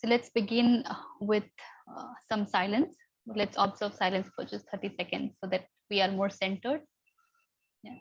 So let's begin with some silence. Let's observe silence for just 30 seconds so that we are more centered. Yeah.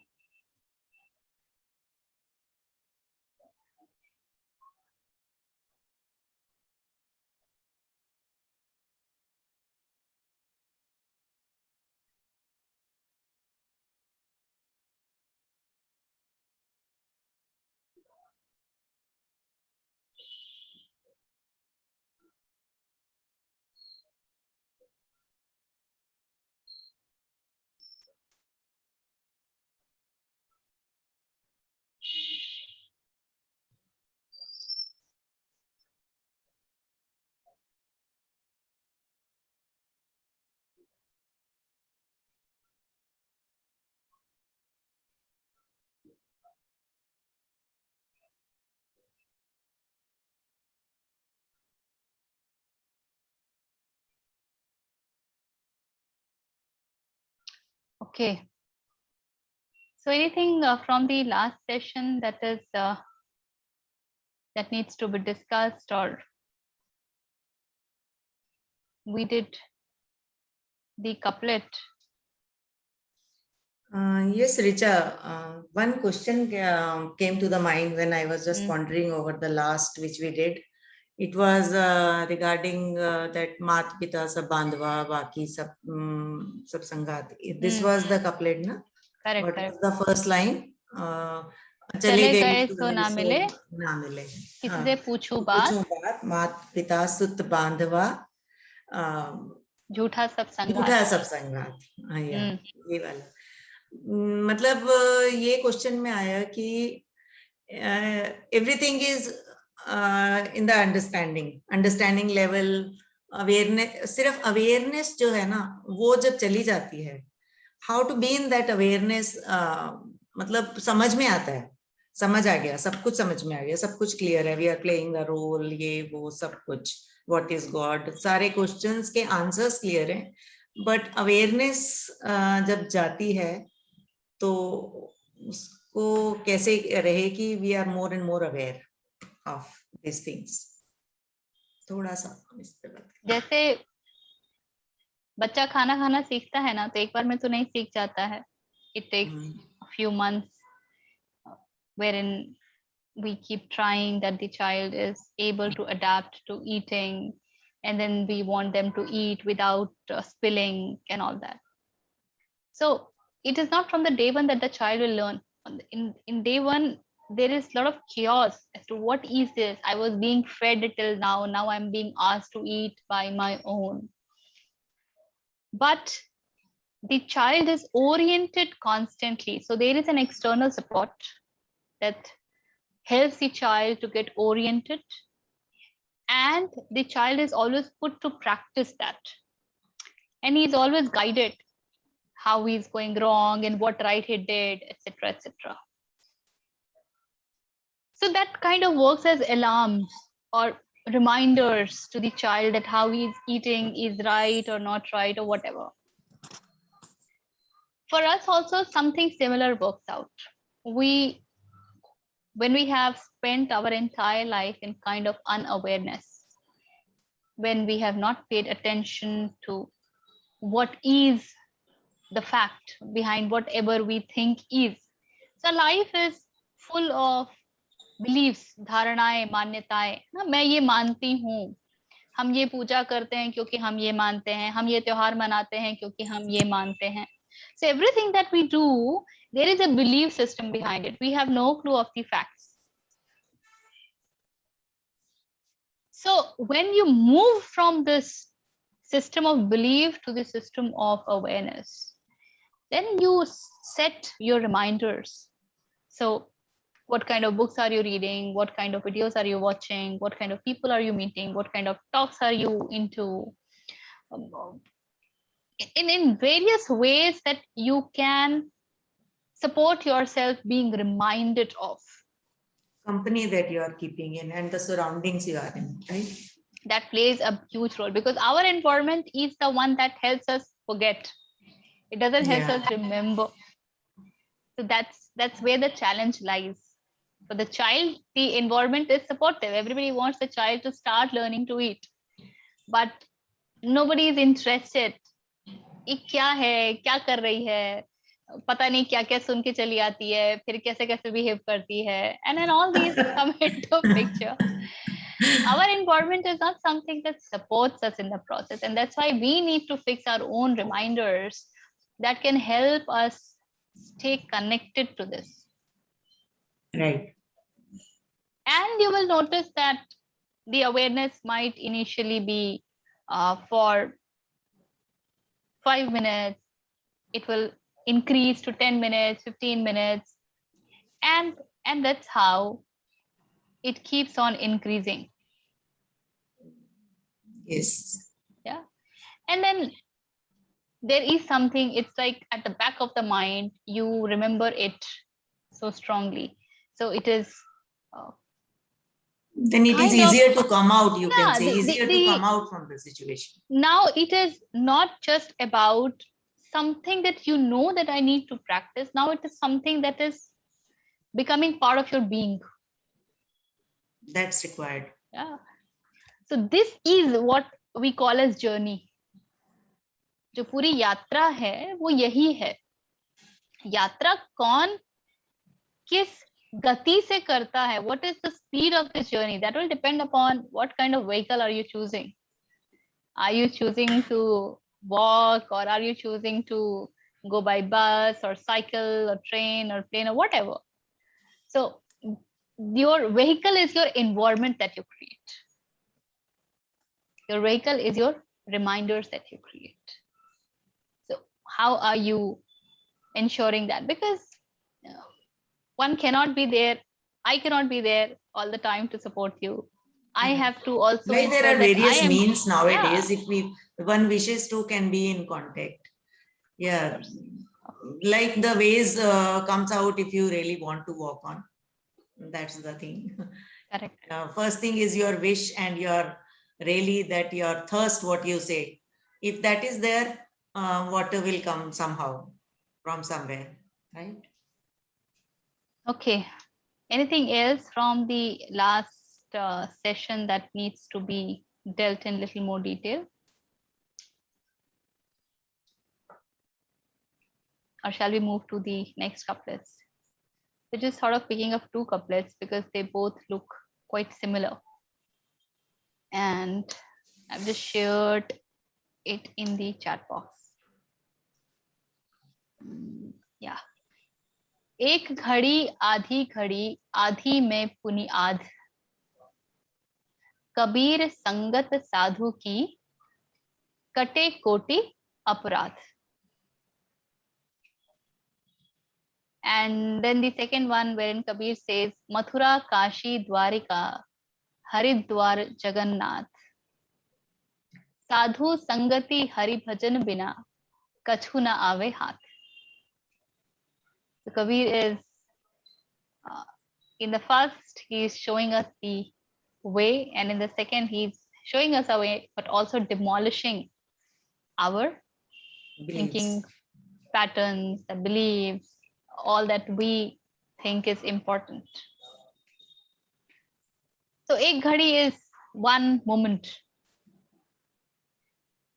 Okay. So anything from the last session that is that needs to be discussed, or we did the couplet. Yes, Richa. One question came to the mind when I was just pondering over the last which we did. It was regarding that Mat Pita Sab Bandhva Baki Sab Sab Sangat. This was the couplet, na? Correct. What correct. was the first line? चले गए सो ना मिले, ना मिले. किससे पूछूं पूछूं बात, बात, मात पिता सुत बांधवा, झूठा सब संगात. झूठा सब संगात. हाँ, ये वाला. मतलब ये क्वेश्चन में आया कि everything is in the understanding level. Awareness, सिर्फ अवेयरनेस जो है ना, वो जब चली जाती है, how to be in that awareness, मतलब समझ में आता है, समझ आ गया, सब कुछ समझ में आ गया, सब कुछ क्लियर है, we are playing a role, ये वो सब कुछ, व्हाट इज गॉड, सारे क्वेश्चंस के आंसर्स क्लियर हैं. बट अवेयरनेस जब जाती है तो उसको कैसे रहे कि we are more and more aware of this things. थोड़ा सा इस पे बात. जैसे बच्चा खाना खाना सीखता है ना, तो एक बार में तो नहीं सीख जाता है. It takes a few months wherein we keep trying that the child is able to adapt to eating, and then we want them to eat without spilling and all that. So it is not from the day one that the child will learn. In day one, there is a lot of chaos as to what is this. I was being fed till now I'm being asked to eat by my own. But the child is oriented constantly. So there is an external support that helps the child to get oriented, and the child is always put to practice that, and he is always guided how he is going wrong and what right he did, etc., etc. So that kind of works as alarms or reminders to the child that how he is eating is right or not right or whatever. For us also something similar works out. When we have spent our entire life in kind of unawareness, when we have not paid attention to what is the fact behind whatever we think is. So life is full of beliefs, धारणाएं, मान्यताएं. ना, मैं ये मानती हूँ, हम ये पूजा करते हैं क्योंकि हम ये मानते हैं, हम ये त्योहार मनाते हैं क्योंकि हम ये मानते हैं. So everything that we do, there is a belief system behind it. We have no clue of the facts. So when you move from this system of belief to the system of awareness, then you set your reminders. So what kind of books are you reading? What kind of videos are you watching? What kind of people are you meeting? What kind of talks are you into? In various ways that you can support yourself being reminded of. Company that you are keeping in and the surroundings you are in, right? That plays a huge role, because our environment is the one that helps us forget. It doesn't help us remember. So that's where the challenge lies. For the child, the environment is supportive. Everybody wants the child to start learning to eat, but nobody is interested. ये क्या है, क्या कर रही है, पता नहीं क्या क्या सुन के चली आती है, फिर कैसे कैसे बिहेव करती है, and then all these come into picture. Our environment is not something that supports us in the process, and that's why we need to fix our own reminders that can help us stay connected to this. Right. And you will notice that the awareness might initially be for 5 minutes, it will increase to 10 minutes, 15 minutes, and that's how it keeps on increasing. Yes. Yeah. And then there is something, it's like at the back of the mind, you remember it so strongly. So it is then it is easier to come out, you can say, easier to come out from the situation. Now it is not just about something that you know that I need to practice. Now it is something that is becoming part of your being. That's required. Yeah. So this is what we call as journey. जो पूरी यात्रा है वो यही है. यात्रा कौन किस गति से करता है, what is the speed of this journey, that will depend upon what kind of vehicle are you choosing. Are you choosing to walk, or are you choosing to go by bus or cycle or train or plane or whatever? So your vehicle is your environment that you create. Your vehicle is your reminders that you create. So how are you ensuring that? Because one cannot be there, I cannot be there all the time to support you. I have to also. Like there are various means nowadays. Yeah. If one wishes to, can be in contact. Yeah, like the ways comes out if you really want to walk on. That's the thing. Correct. First thing is your wish and your really that your thirst, what you say. If that is there, water will come somehow from somewhere, right? Okay. Anything else from the last session that needs to be dealt in little more detail? Or shall we move to the next couplets? We're just sort of picking up two couplets because they both look quite similar. And I've just shared it in the chat box. Yeah. एक घड़ी आधी में पुनि आध, कबीर संगत साधु की, कटे कोटि अपराध. And then the second one wherein Kabir says, Mathura, Kashi, Dwarika, Haridwar, Jagannath, Sadhu Sangati Hari Bhajan Bina, Kachu na Aave Haath. So Kabir is, in the first, he is showing us the way, and in the second, he's showing us a way, but also demolishing our thinking patterns, the beliefs, all that we think is important. So ek ghadi is one moment.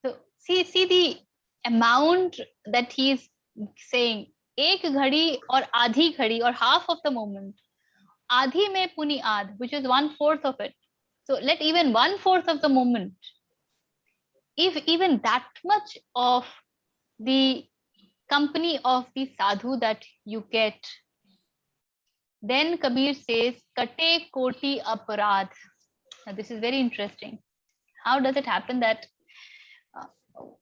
So see the amount that he's saying. Ek ghadi or adhi ghadi or half of the moment. Adhi mein puni adh, which is 1/4 of it. So let even 1/4 of the moment, if even that much of the company of the sadhu that you get, then Kabir says, Kate koti aparadh. Now this is very interesting. How does it happen that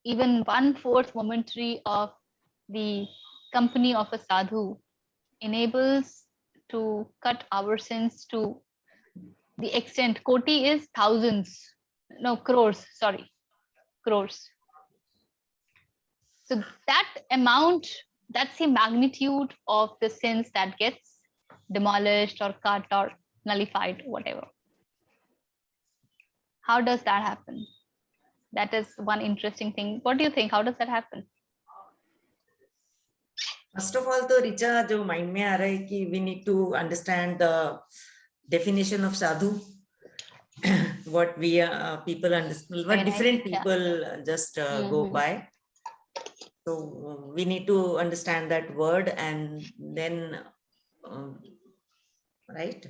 even 1/4 momentary of the company of a sadhu enables to cut our sins to the extent, koti is thousands, no, crores, sorry, crores. So that amount, that's the magnitude of the sins that gets demolished or cut or nullified, whatever. How does that happen? That is one interesting thing. What do you think? How does that happen? First of all तो रिचा जो mind में आ रहा है कि we need to understand the definition of sadhu. What we people understand, what different people just go by. So we need to understand that word and then right,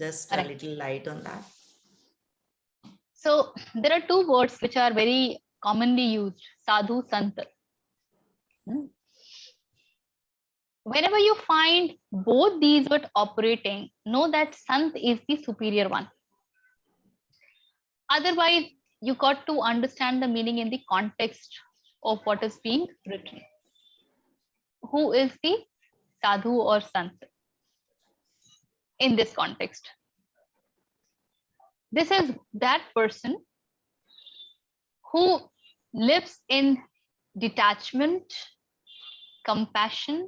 just a little light on that. So there are two words which are very commonly used: sadhu, sant. Whenever you find both these words operating, know that sant is the superior one. Otherwise, you got to understand the meaning in the context of what is being written. Who is the sadhu or sant in this context? This is that person who lives in detachment, compassion,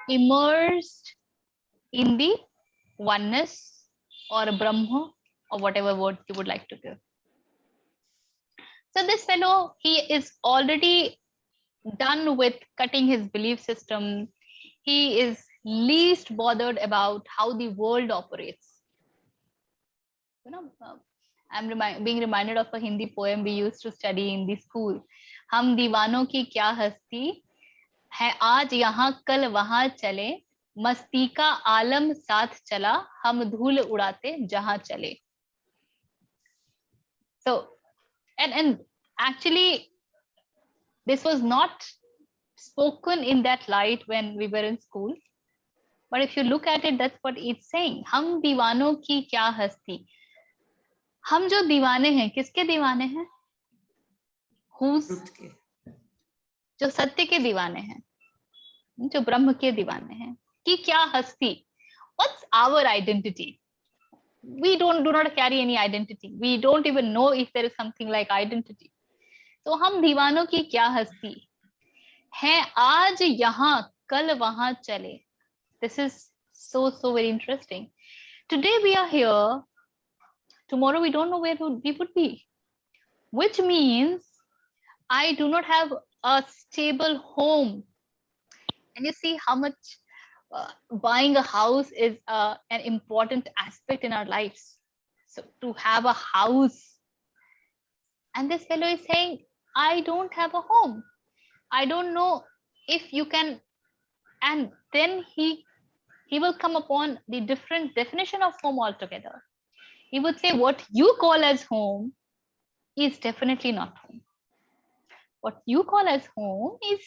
immersed in the oneness or Brahma, or whatever word you would like to give. So this fellow, he is already done with cutting his belief system. He is least bothered about how the world operates. You know, I'm being reminded of a Hindi poem we used to study in the school. हम दीवानों की क्या हस्ती है, आज यहाँ कल वहां चले, मस्ती का आलम साथ चला, हम धूल उड़ाते जहां चले. So, and actually, this was not spoken in that light when we were in school. But if you look at it, that's what it's saying. हम दीवानों की क्या हस्ती. हम जो दीवाने हैं, किसके दीवाने हैं? जो सत्य के दीवाने हैं, जो ब्रह्म के दीवाने हैं. कि क्या हस्ती. What's our identity? We do not carry any identity. We don't even know if there is something like identity. So हम दीवानों की क्या हस्ती है, आज यहाँ कल वहां चले. This is so very interesting. Today we are here, tomorrow we don't know where we would be, which means I do not have a stable home. And you see how much buying a house is an important aspect in our lives. So to have a house, and this fellow is saying, I don't have a home. I don't know if you can. And then he will come upon the different definition of home altogether. He would say what you call as home is definitely not home. What you call as home is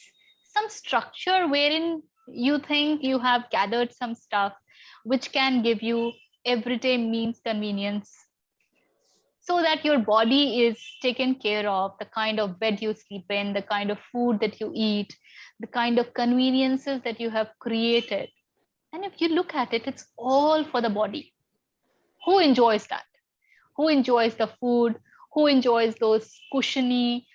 some structure wherein you think you have gathered some stuff which can give you everyday means convenience, so that your body is taken care of, the kind of bed you sleep in, the kind of food that you eat, the kind of conveniences that you have created. And if you look at it, it's all for the body. Who enjoys that? Who enjoys the food? Who enjoys those cushiony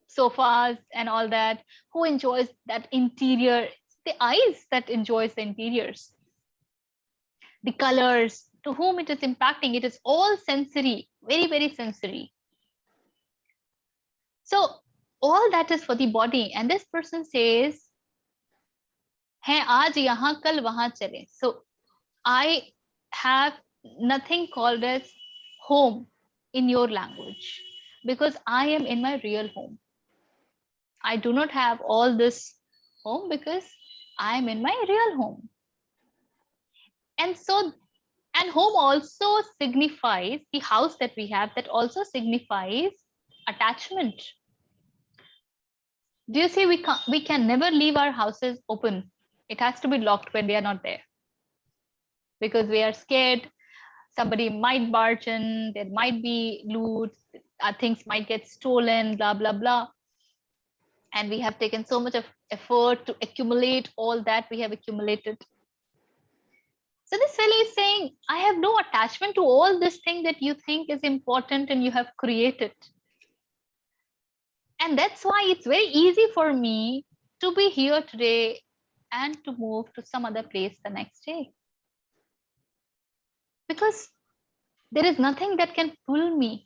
sofas and all that? Who enjoys that interior? It's the eyes that enjoys the interiors. The colors, to whom it is impacting, it is all sensory, very sensory. So all that is for the body. And this person says, है आज यहाँ कल वहां चले. So I have nothing called as home in your language, because I am in my real home. I do not have all this home because I am in my real home. And so, and home also signifies, the house that we have, that also signifies attachment. Do you see, we can never leave our houses open. It has to be locked when they are not there, because we are scared somebody might barge in, there might be loot, things might get stolen, blah blah. And we have taken so much of effort to accumulate all that we have accumulated. So this fellow is saying, I have no attachment to all this thing that you think is important and you have created. And that's why it's very easy for me to be here today and to move to some other place the next day. Because there is nothing that can pull me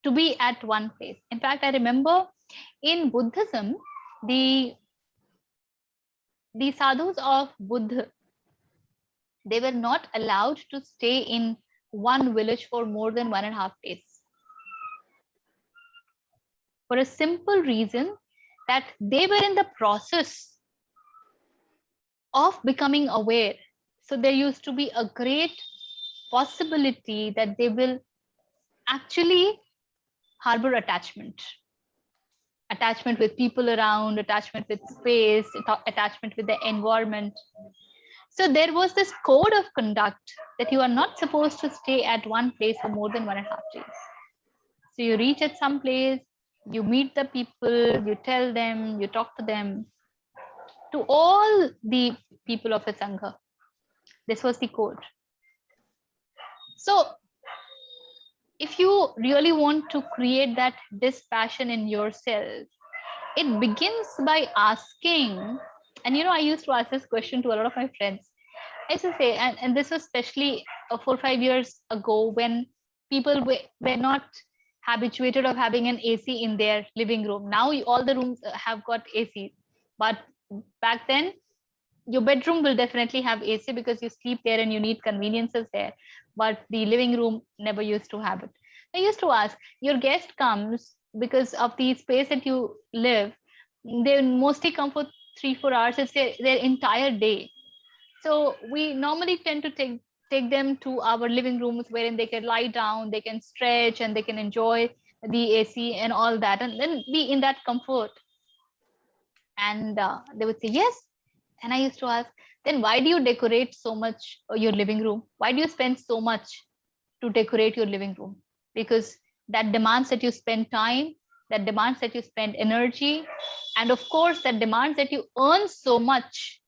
to be at one place. In fact, I remember in Buddhism, The sadhus of Buddha, they were not allowed to stay in one village for more than 1.5 days. For a simple reason that they were in the process of becoming aware. So there used to be a great possibility that they will actually harbor attachment with people around, attachment with space, attachment with the environment. So there was this code of conduct that you are not supposed to stay at one place for more than 1.5 days. So you reach at some place, you meet the people, you tell them, you talk to them, to all the people of a Sangha. This was the code. So if you really want to create that dispassion in yourself, it begins by asking, and I used to ask this question to a lot of my friends. I used to say, and this was especially 4 or 5 years ago when people were not habituated of having an AC in their living room. Now all the rooms have got AC, but back then your bedroom will definitely have AC because you sleep there and you need conveniences there, but the living room never used to have it. I used to ask, your guest comes because of the space that you live, they mostly come for 3-4 hours. It's their entire day. So we normally tend to take them to our living rooms wherein they can lie down, they can stretch, and they can enjoy the AC and all that, and then be in that comfort. And they would say yes. And I used to ask, then why do you decorate so much your living room? Why do you spend so much to decorate your living room? Because that demands that you spend time, that demands that you spend energy, and of course that demands that you earn so much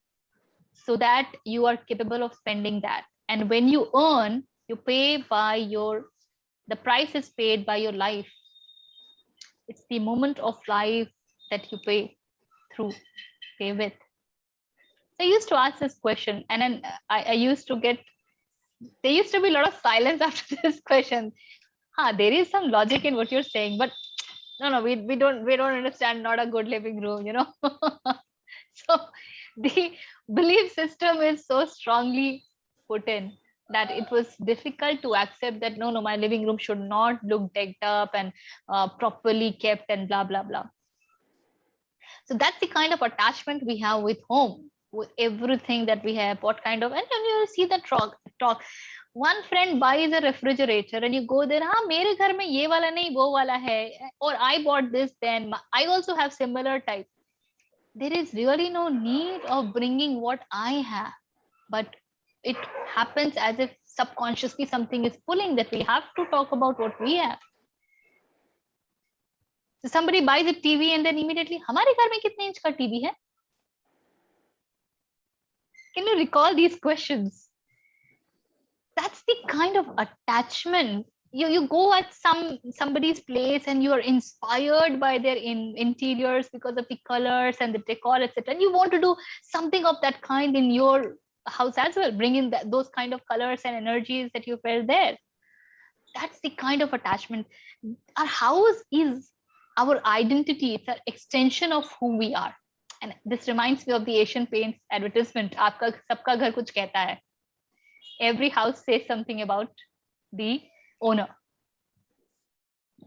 so that you are capable of spending that. And when you earn, you pay by the price is paid by your life. It's the moment of life that you pay with. I used to ask this question, and then I used to get, there used to be a lot of silence after this question. There is some logic in what you're saying, but no, we don't understand, not a good living room, So the belief system is so strongly put in that it was difficult to accept that no, my living room should not look decked up and properly kept and blah, blah, blah. So that's the kind of attachment we have with home, with everything that we have, what kind of, and you see the talk. One friend buys a refrigerator and you go there, mere ghar mein ye wala nahi, wo wala hai, or I bought this, then I also have similar type. There is really no need of bringing what I have, but it happens as if subconsciously something is pulling that we have to talk about what we have. So somebody buys a TV and then immediately, हमारे घर में कितने inch का TV है? Can you recall these questions? That's the kind of attachment. You go at somebody's place and you are inspired by their interiors because of the colors and the decor, etc. And you want to do something of that kind in your house as well. Bring in those kind of colors and energies that you felt there. That's the kind of attachment. Our house is our identity. It's an extension of who we are. And this reminds me of the Asian Paints advertisement. Aapka sabka ghar kuch kehta hai. Every house says something about the owner.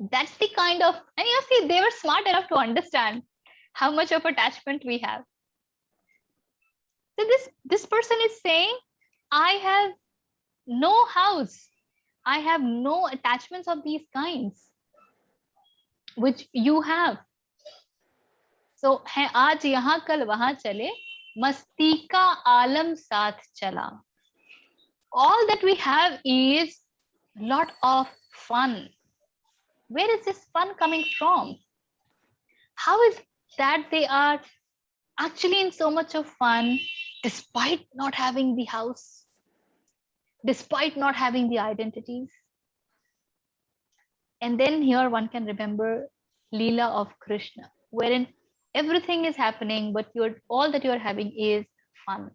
That's the kind of, and you see, they were smart enough to understand how much of attachment we have. So this person is saying, I have no house. I have no attachments of these kinds, which you have. So है आज यहाँ कल वहां चले, मस्ती का आलम साथ चला. All that we have is a lot of fun. Where is this fun coming from? How is that they are actually in so much of fun despite not having the house, despite not having the identities? And then here one can remember Leela of Krishna, wherein everything is happening, but all that you're having is fun.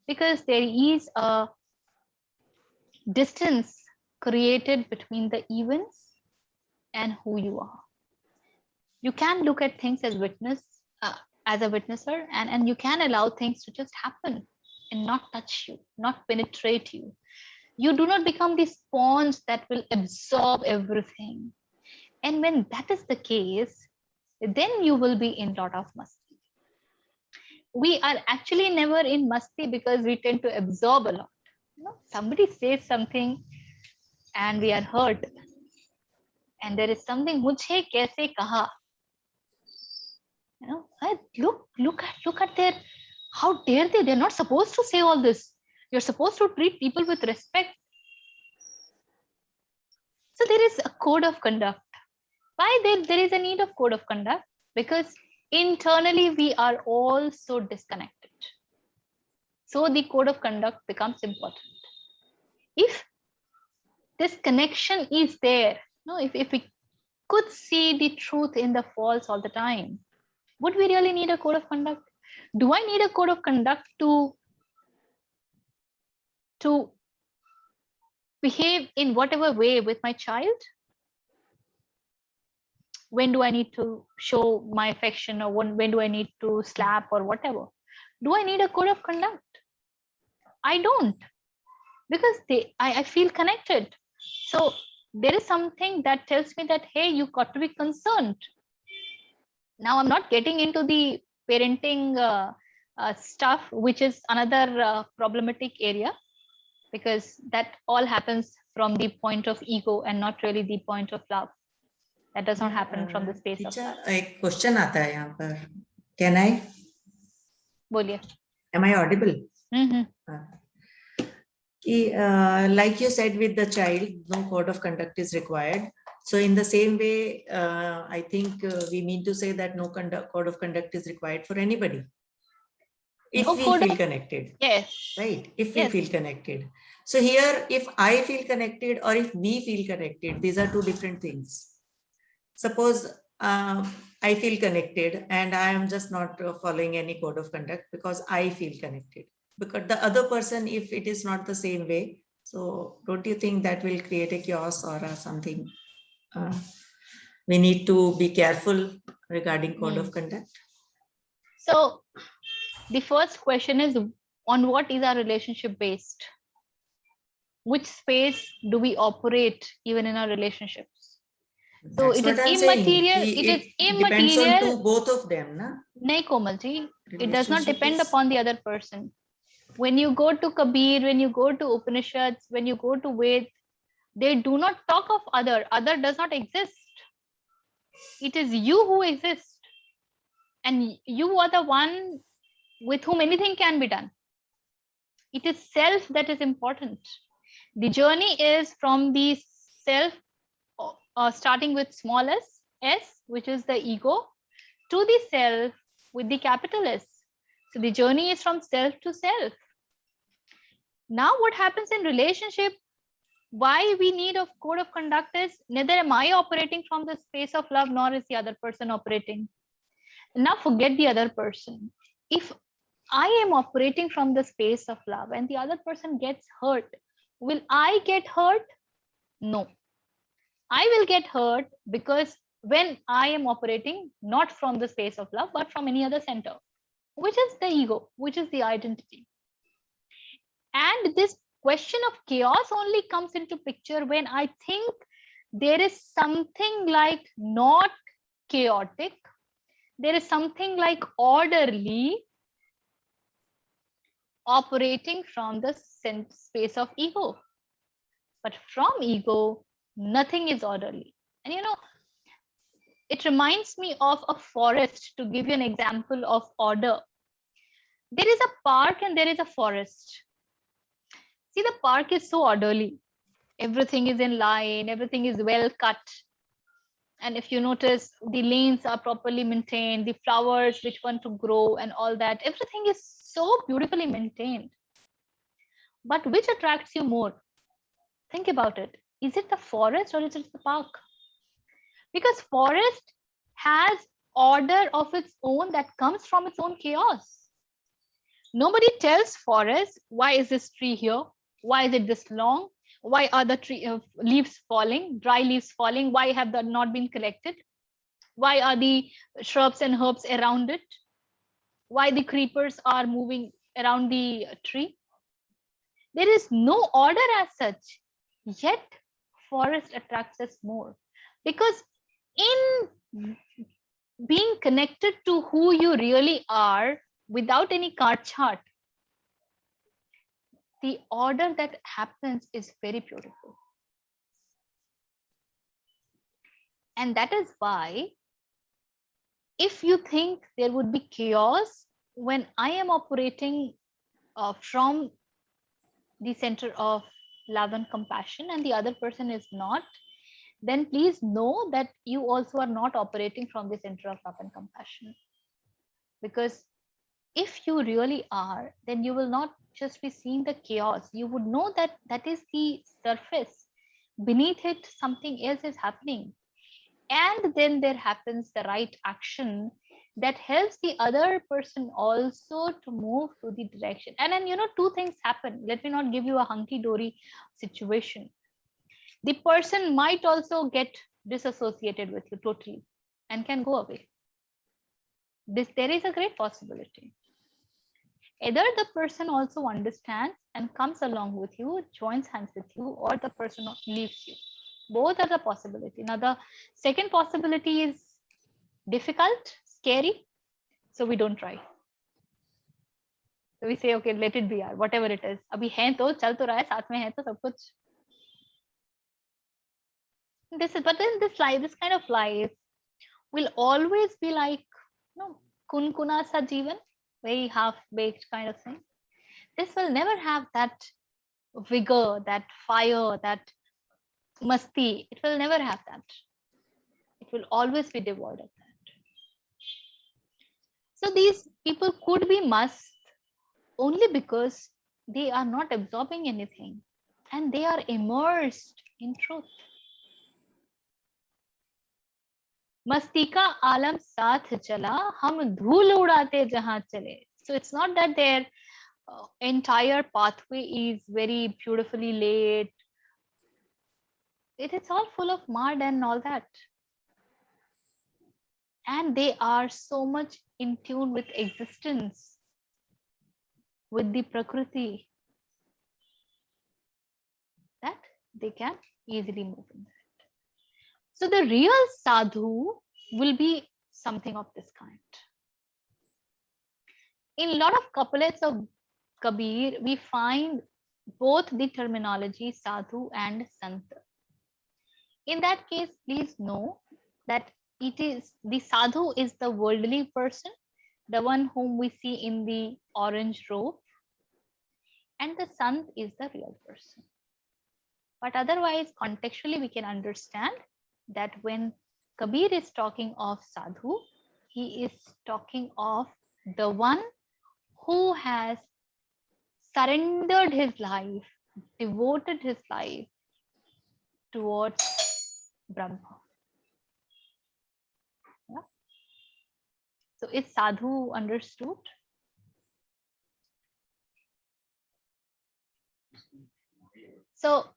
Because there is a distance created between the events and who you are. You can look at things as witness, as a witnesser, and you can allow things to just happen and not touch you, not penetrate you. You do not become the sponge that will absorb everything. And when that is the case, then you will be in lot of masti. We are actually never in masti because we tend to absorb a lot. Somebody says something and we are hurt, and there is something mujhe kaise kaha. Look at their, how dare they? They're not supposed to say all this. You're supposed to treat people with respect. So there is a code of conduct. Why there is a need of code of conduct? Because internally we are all so disconnected. So the code of conduct becomes important. If this connection is there, if we could see the truth in the false all the time, would we really need a code of conduct? Do I need a code of conduct to behave in whatever way with my child? When do I need to show my affection, or when do I need to slap or whatever? Do I need a code of conduct? I don't, because I feel connected. So there is something that tells me that, hey, you got to be concerned. Now I'm not getting into the parenting stuff, which is another problematic area, because that all happens from the point of ego and not really the point of love. That does not happen from the space of love. एक question आता है यहाँ पर. Can I? बोलिए. Am I audible? Like you said, with the child, no code of conduct is required. So in the same way, I think we mean to say that no code of conduct is required for anybody. If we feel connected. Yes. Right. If we feel connected. So here, if I feel connected or if we feel connected, these are two different things. Suppose I feel connected and I am just not following any code of conduct because I feel connected. Because the other person, if it is not the same way, so don't you think that will create a chaos or something? We need to be careful regarding code of conduct. So the first question is, on what is our relationship based? Which space do we operate even in our relationships? So it is immaterial. It is immaterial. Depends on both of them, na? Nahi, Komalji. It does not depend upon the other person. When you go to Kabir, when you go to Upanishads, when you go to Ved, they do not talk of other. Other does not exist. It is you who exists. And you are the one with whom anything can be done. It is self that is important. The journey is from the self, starting with small s, which is the ego, to the self with the capital S. So the journey is from self to self. Now what happens in relationship, why we need a code of conduct is, neither am I operating from the space of love, nor is the other person operating. Now forget the other person. If I am operating from the space of love and the other person gets hurt, will I get hurt? No. I will get hurt because when I am operating not from the space of love, but from any other center, which is the ego, which is the identity. And this question of chaos only comes into picture when I think there is something like not chaotic, there is something like orderly operating from the space of ego. But from ego, nothing is orderly. And it reminds me of a forest, to give you an example of order. There is a park and there is a forest. See, the park is so orderly. Everything is in line, everything is well cut. And if you notice, the lanes are properly maintained, the flowers which want to grow and all that, everything is so beautifully maintained. But which attracts you more? Think about it. Is it the forest or is it the park? Because forest has order of its own that comes from its own chaos. Nobody tells forest, why is this tree here? Why is it this long? Why are the tree leaves falling, dry leaves falling? Why have they not been collected? Why are the shrubs and herbs around it? why the creepers are moving around the tree. There is no order as such, yet forest attracts us more, because in being connected to who you really are without any card chart, the order that happens is very beautiful. And that is why, if you think there would be chaos when I am operating from the center of love and compassion and the other person is not, then please know that you also are not operating from the center of love and compassion. Because if you really are, then you will not just be seeing the chaos. You would know that that is the surface. Beneath it, something else is happening. And then there happens the right action that helps the other person also to move to the direction. And then, two things happen. Let me not give you a hunky-dory situation. The person might also get disassociated with you totally and can go away. There is a great possibility. Either the person also understands and comes along with you, joins hands with you, or the person leaves you. Both are the possibility. Now, the second possibility is difficult, scary, so we don't try. So we say, okay, let it be, yaar, whatever it is. Abhi hai to, chal to raha hai, saath mein hai to sab kuch. But then this kind of life will always be like, kunkuna sa jeevan, very half-baked kind of thing. This will never have that vigor, that fire, that masti. It will never have that. It will always be devoid of that. So these people could be mast only because they are not absorbing anything and they are immersed in truth. मस्ती का आलम साथ चला, हम धूल उड़ाते जहां चले. So it's not that their entire pathway is very beautifully laid. It is all full of mud and all that. And they are so much in tune with existence, with the Prakriti, that they can easily move in that. So the real sadhu will be something of this kind. In a lot of couplets of Kabir, we find both the terminology sadhu and sant. In that case, please know that it is the sadhu is the worldly person, the one whom we see in the orange robe, and the sant is the real person. But otherwise, contextually, we can understand that when Kabir is talking of sadhu, he is talking of the one who has surrendered his life, devoted his life towards Brahma. Yeah? So is sadhu understood? So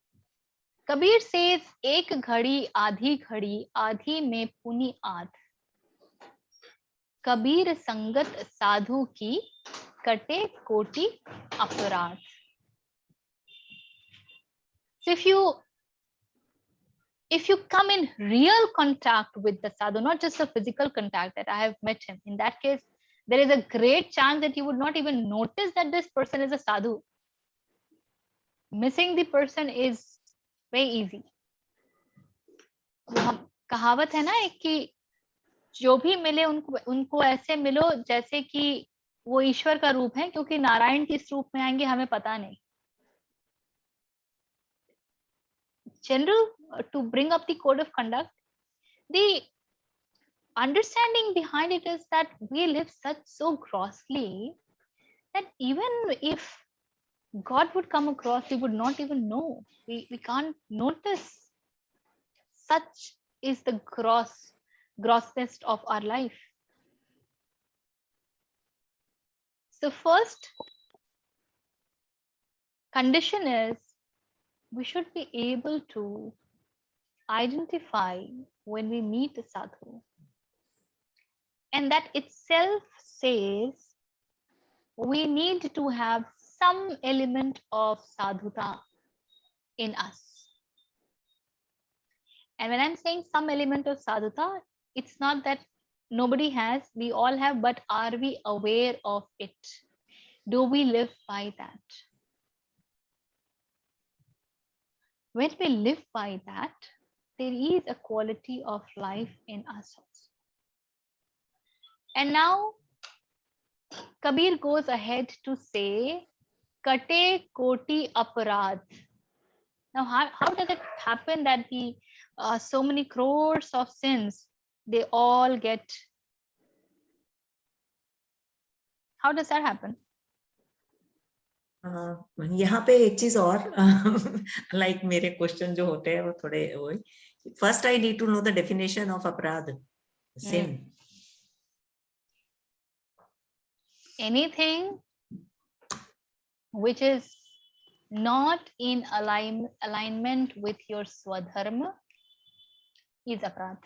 Kabir says, एक घड़ी आधी में पुनी आध. कबीर संगत साधु की कटे कोटि अपराध. So if you come in real contact with the sadhu, not just a physical contact that I have met him, in that case, there is a great chance that you would not even notice that this person is a sadhu. Missing the person is very easy. कहावत है ना एक कि जो भी मिले उनको ऐसे मिलो जैसे कि वो ईश्वर का रूप है, क्योंकि नारायण किस रूप में आएंगे हमें पता नहीं. General, to bring up the code of conduct, the understanding behind it is that we live so grossly that even if God would come across, we would not even know. We can't notice. Such is the grossness of our life. So first condition is we should be able to identify when we meet a sadhu. And that itself says we need to have some element of sadhuta in us. And when I'm saying some element of sadhuta, it's not that nobody has, we all have, but are we aware of it? Do we live by that? When we live by that, there is a quality of life in us also. And now Kabir goes ahead to say, Kate koti aparadh. Now, how does it happen that the so many crores of sins, they all get, how does that happen? यहाँ पे एक चीज और like मेरे question जो होते हैं वो थोड़े वो first I need to know the definition of apradh sin. Anything which is not in alignment with your swadharma is aparadh.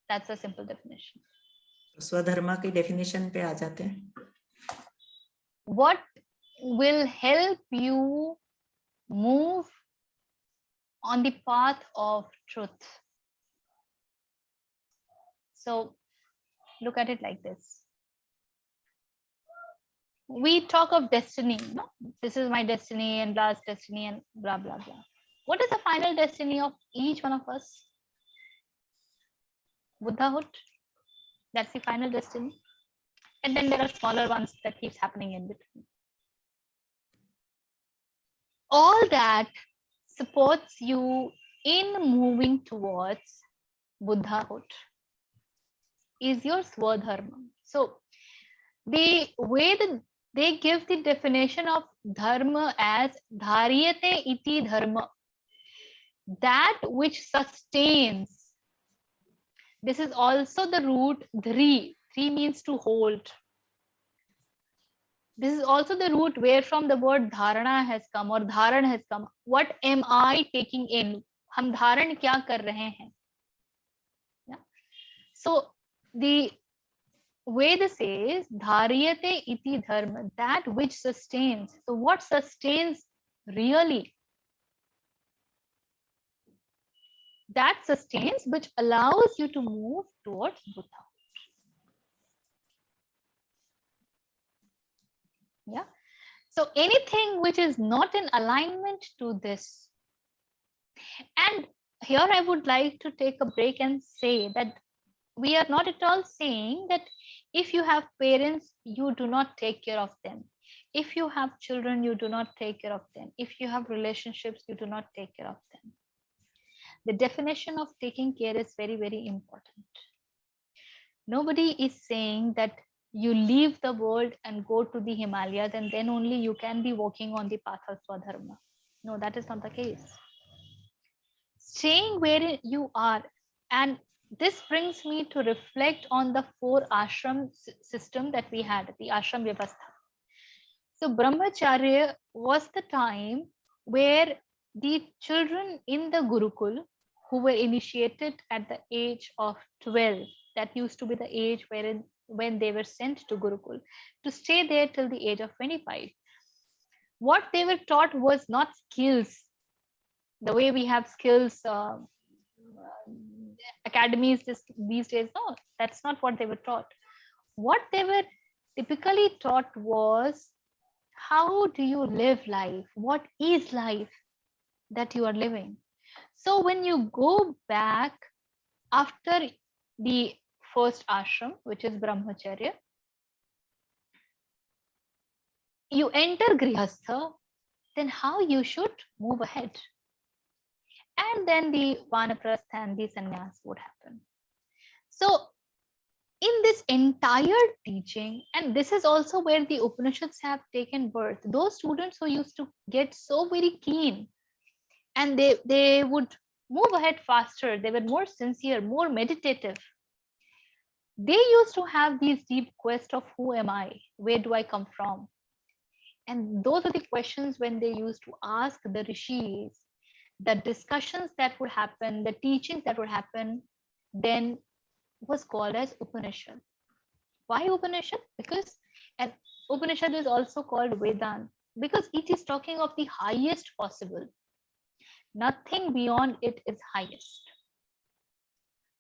That's a simple definition. स्वधर्म की डेफिनेशन पे आ जाते हैं. What will help you move on the path of truth? So look at it like this. We talk of destiny, no? This is my destiny and last destiny and blah, blah, blah. What is the final destiny of each one of us? Buddhahood. That's the final destiny. And then there are smaller ones that keeps happening in between. All that supports you in moving towards Buddhahood is your swadharma. So the way that they give the definition of dharma as dharyate iti dharma, that which sustains. This is also the root dhri. Dhri means to hold. This is also the root where from the word dharana has come or dharan has come. What am I taking in? Hum dharan kya kar rahe hain? Yeah. So the way this says dharyate iti dharma, that which sustains. So what sustains really? That sustains, which allows you to move towards Buddha. Yeah. So anything which is not in alignment to this. And here I would like to take a break and say that we are not at all saying that if you have parents, you do not take care of them. If you have children, you do not take care of them. If you have relationships, you do not take care of them. The definition of taking care is very, very important. Nobody is saying that you leave the world and go to the Himalayas and then only you can be walking on the path of Swadharma. No, that is not the case. Staying where you are, and this brings me to reflect on the 4 ashram system that we had, the ashram vyavastha. So Brahmacharya was the time where the children in the Gurukul who were initiated at the age of 12, that used to be the age wherein when they were sent to Gurukul, to stay there till the age of 25. What they were taught was not skills, the way we have skills academies these days. No, that's not what they were taught. What they were typically taught was, how do you live life? What is life that you are living? So when you go back after the first ashram, which is Brahmacharya, you enter Grihastha, then how you should move ahead. And then the Vanaprastha and the Sannyas would happen. So in this entire teaching, and this is also where the Upanishads have taken birth, those students who used to get so very keen and they would move ahead faster, they were more sincere, more meditative. They used to have these deep quests of who am I? Where do I come from? And those are the questions when they used to ask the rishis, the discussions that would happen, the teachings that would happen, then was called as Upanishad. Why Upanishad? Because And Upanishad is also called Vedanta because it is talking of the highest possible. Nothing beyond it is highest.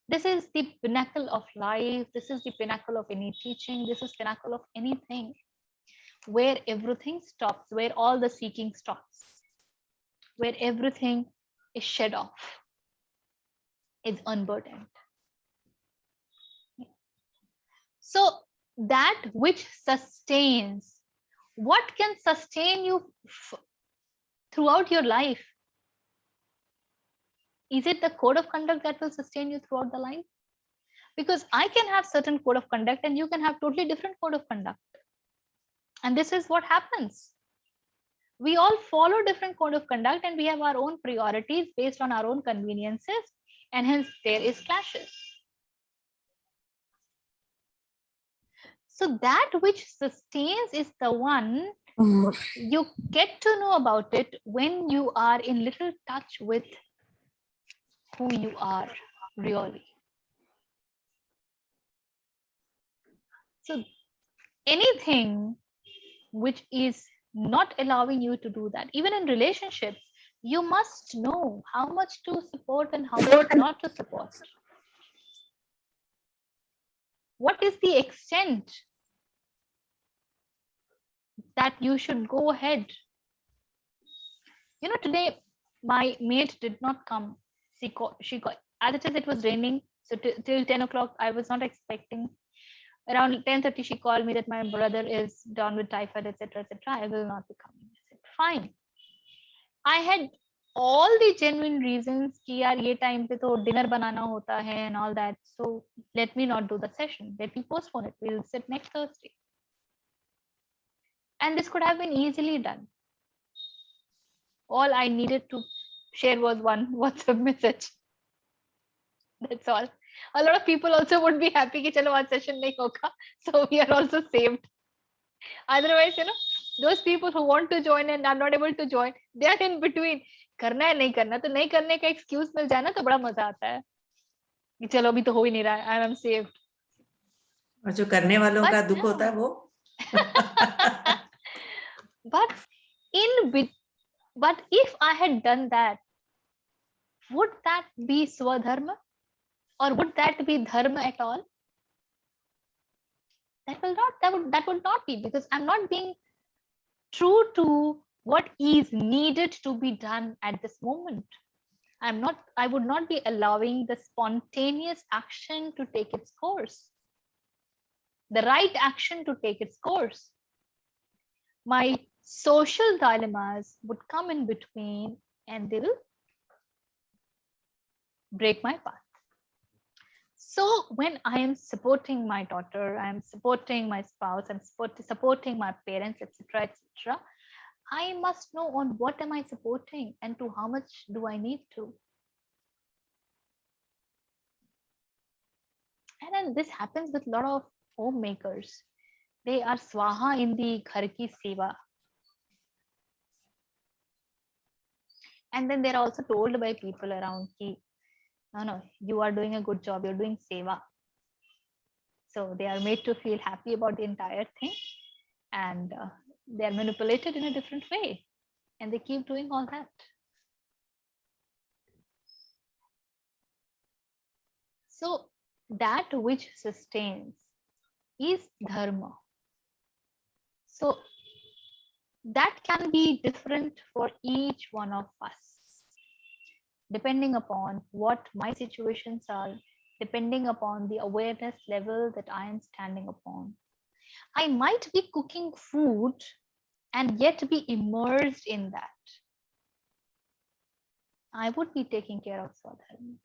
This is the pinnacle of life. This is the pinnacle of any teaching. This is pinnacle of anything, where everything stops, where all the seeking stops, where everything is shed off, is unburdened. So that which sustains, what can sustain you throughout your life? Is it the code of conduct that will sustain you throughout the life? Because I can have certain code of conduct and you can have totally different code of conduct. And this is what happens. We all follow different code of conduct and we have our own priorities based on our own conveniences, and hence there is clashes. So that which sustains is the one you get to know about it when you are in little touch with who you are really. So anything which is not allowing you to do that, even in relationships, you must know how much to support and how much not to support. What is the extent that you should go ahead? You know, today my mate did not come. She got, as it is, it was raining. So till 10 o'clock, I was not expecting. Around 10:30, she called me that my brother is down with typhoid, etc., etc. I will not be coming. I said, fine. I had all the genuine reasons कि यार ये time पे तो dinner बनाना होता है and all that. So let me not do the session. Let me postpone it. We'll sit next Thursday. And this could have been easily done. All I needed to share was one WhatsApp message. That's all. A lot of people also would be happy कि चलो आज session नहीं होगा. So we are also saved. Otherwise, you know, those people who want to join and are not able to join, they are in between. करना है नहीं करना, तो नहीं करने का excuse मिल जाए ना तो बड़ा मजा आता है कि चलो अभी तो हो ही नहीं रहा है, I am saved. और जो करने वालों का दुख होता है वो but if I had done that, would that be swadharma or would that be dharma at all? That would not be, because I'm not being true to what is needed to be done at this moment. I would not be allowing the spontaneous action to take its course, the right action to take its course. My social dilemmas would come in between and they will break my path. So when I am supporting my daughter, I am supporting my spouse, I'm supporting my parents, etc., etc., I must know on what am I supporting and to how much do I need to. And then this happens with a lot of homemakers. They are swaha in the ghar ki seva. And then they're also told by people around ki, no, you are doing a good job, you're doing seva. So they are made to feel happy about the entire thing, and they're manipulated in a different way, and they keep doing all that. So that which sustains is dharma. So that can be different for each one of us, depending upon what my situations are, depending upon the awareness level that I am standing upon. I might be cooking food and yet be immersed in that. I would be taking care of Swadharma.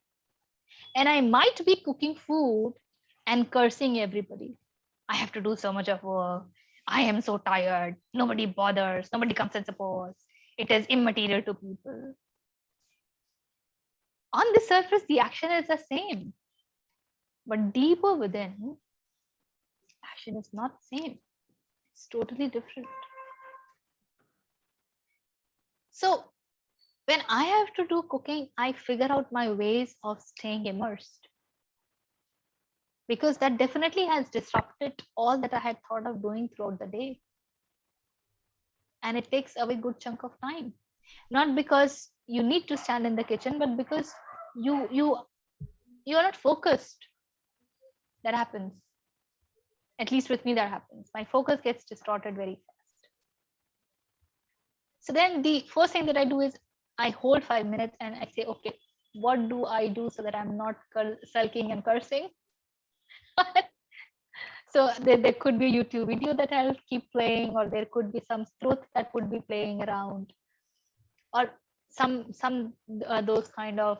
And I might be cooking food and cursing everybody. I have to do so much of work. I am so tired. Nobody bothers. Nobody comes and supports. It is immaterial to people. On the surface, the action is the same. But deeper within, action is not the same. It's totally different. So when I have to do cooking, I figure out my ways of staying immersed. because that definitely has disrupted all that I had thought of doing throughout the day. And it takes away good chunk of time. Not because you need to stand in the kitchen, but because you are not focused. That happens. At least with me, that happens. My focus gets distorted very fast. So then the first thing that I do is I hold 5 minutes and I say, okay, what do I do so that I'm not sulking and cursing? So there could be a YouTube video that I'll keep playing, or there could be some truth that would be playing around, or some those kind of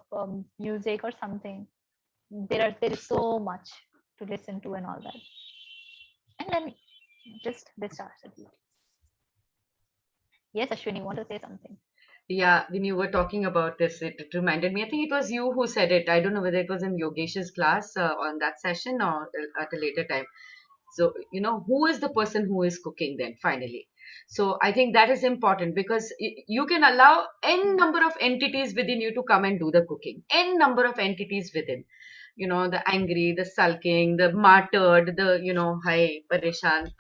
music or something. There is so much to listen to and all that, and then just discharge the duty. Yes, Ashwini, you want to say something? Yeah, when you were talking about this, it reminded me. I think it was you who said it. I don't know whether it was in Yogesh's class on that session or at a later time. So, who is the person who is cooking then finally? So I think that is important because you can allow n number of entities within you to come and do the cooking. N number of entities within. The angry, the sulking, the martyred, hi, pareshan,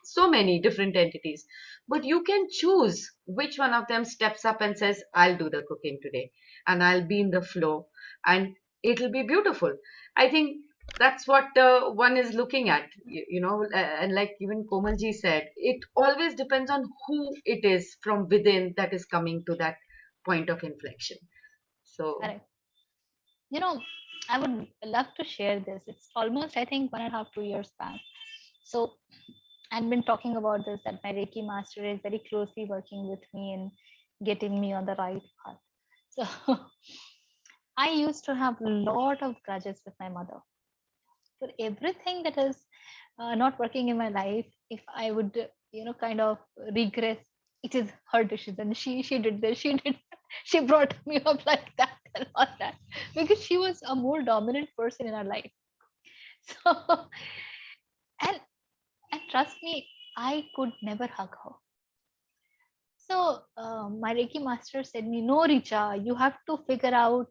so many different entities. But you can choose which one of them steps up and says, I'll do the cooking today and I'll be in the flow and it'll be beautiful. I think that's what one is looking at, and like even Komalji said, it always depends on who it is from within that is coming to that point of inflection. So, Correct. I would love to share this. It's almost, I think, 1.5, 2 years back. So I've been talking about this, that my Reiki master is very closely working with me and getting me on the right path. So I used to have a lot of grudges with my mother for everything that is not working in my life. If I would, kind of regress, it is her decision. She did this. She did. She brought me up like that and all that, because she was a more dominant person in our life. So and trust me, I could never hug her. So my Reiki master said me, no, Richa, you have to figure out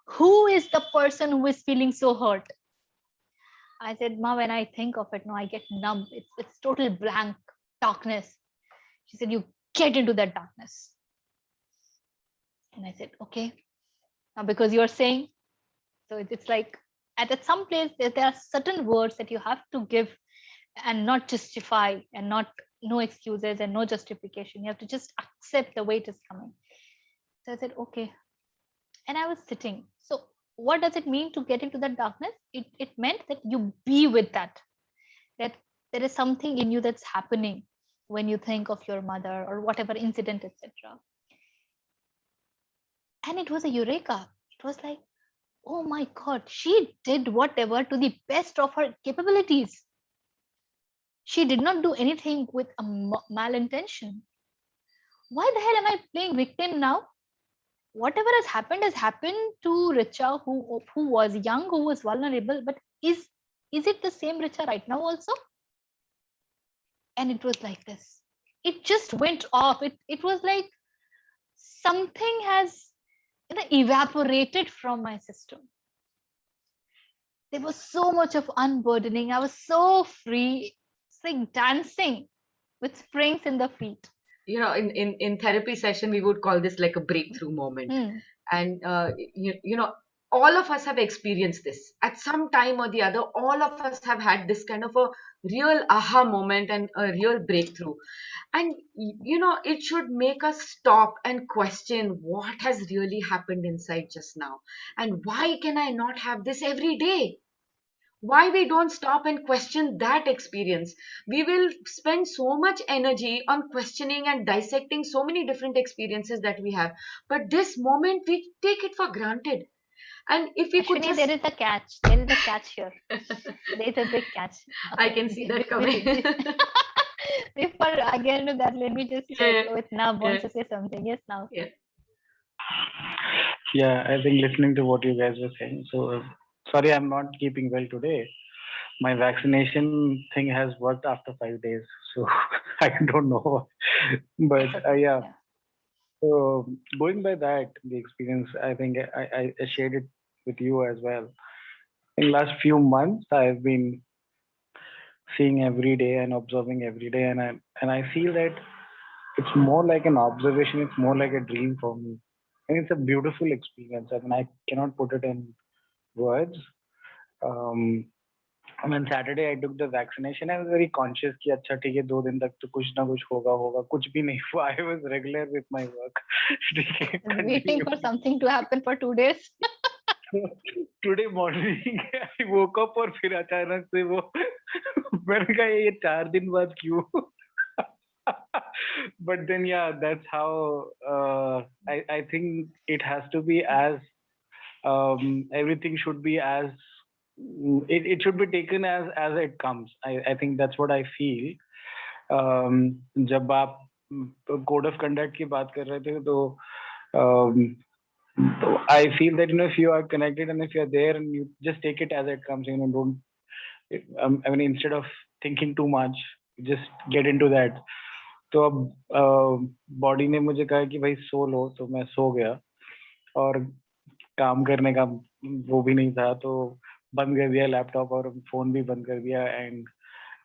who is the person who is feeling so hurt. I said, Ma, when I think of it, no, I get numb. It's total blank darkness. She said, you get into that darkness. And I said, okay. Now, because you're saying, so it's like at some place there are certain words that you have to give and not justify, and no excuses and no justification. You have to just accept the way it is coming. So I said, okay. And I was sitting. So what does it mean to get into that darkness? It meant that you be with that there is something in you that's happening when you think of your mother or whatever incident, etc. And it was a eureka. It was like, oh my God, she did whatever to the best of her capabilities. She did not do anything with a malintention. Why the hell am I playing victim now? Whatever has happened to Richa, who was young, who was vulnerable. But is it the same Richa right now also? And it was like this. It just went off. It was like something has evaporated from my system. There was so much of unburdening. I was so free. It's like dancing with springs in the feet. In therapy session, we would call this like a breakthrough moment. And, all of us have experienced this at some time or the other. All of us have had this kind of a real aha moment and a real breakthrough. And, it should make us stop and question what has really happened inside just now. And why can I not have this every day? Why we don't stop and question that experience? We will spend so much energy on questioning and dissecting so many different experiences that we have, but this moment we take it for granted. And if we could just... there is a catch here. There is a big catch. I can see that coming. Before I get into that, let me just check with Nav wants to say something. Yes, Nav. Yeah, I think listening to what you guys were saying. So sorry, I'm not keeping well today. My vaccination thing has worked after 5 days, so I don't know. But yeah. So going by that, the experience, I think I shared it with you as well. in last few months I've been seeing every day and observing every day, and I feel that it's more like an observation. It's more like a dream for me, and it's a beautiful experience. I mean, I cannot put it in words. Um, I mean, Saturday I took the vaccination. I was very conscious कि अच्छा ठीक है 2 दिन तक तो कुछ ना कुछ होगा कुछ भी नहीं हुआ. I was regular with my work. Waiting for something to happen for 2 days. Today morning I woke up और फिर अचानक से वो मैंने कहा ये 4 दिन बाद क्यों. But then yeah, that's how I think it has to be as everything should be as it should be taken as it comes. I think that's what I feel. जब आप कोड ऑफ कंडक्ट की बात कर रहे थे तो I feel that if you are connected and if you are there and you just take it as it comes, don't I mean instead of thinking too much, just get into that. तो अब body ने मुझे कहा कि भाई सो लो, तो मैं सो गया और काम करने का वो भी नहीं था, तो बंद कर दिया लैपटॉप और फोन भी बंद कर दिया. एंड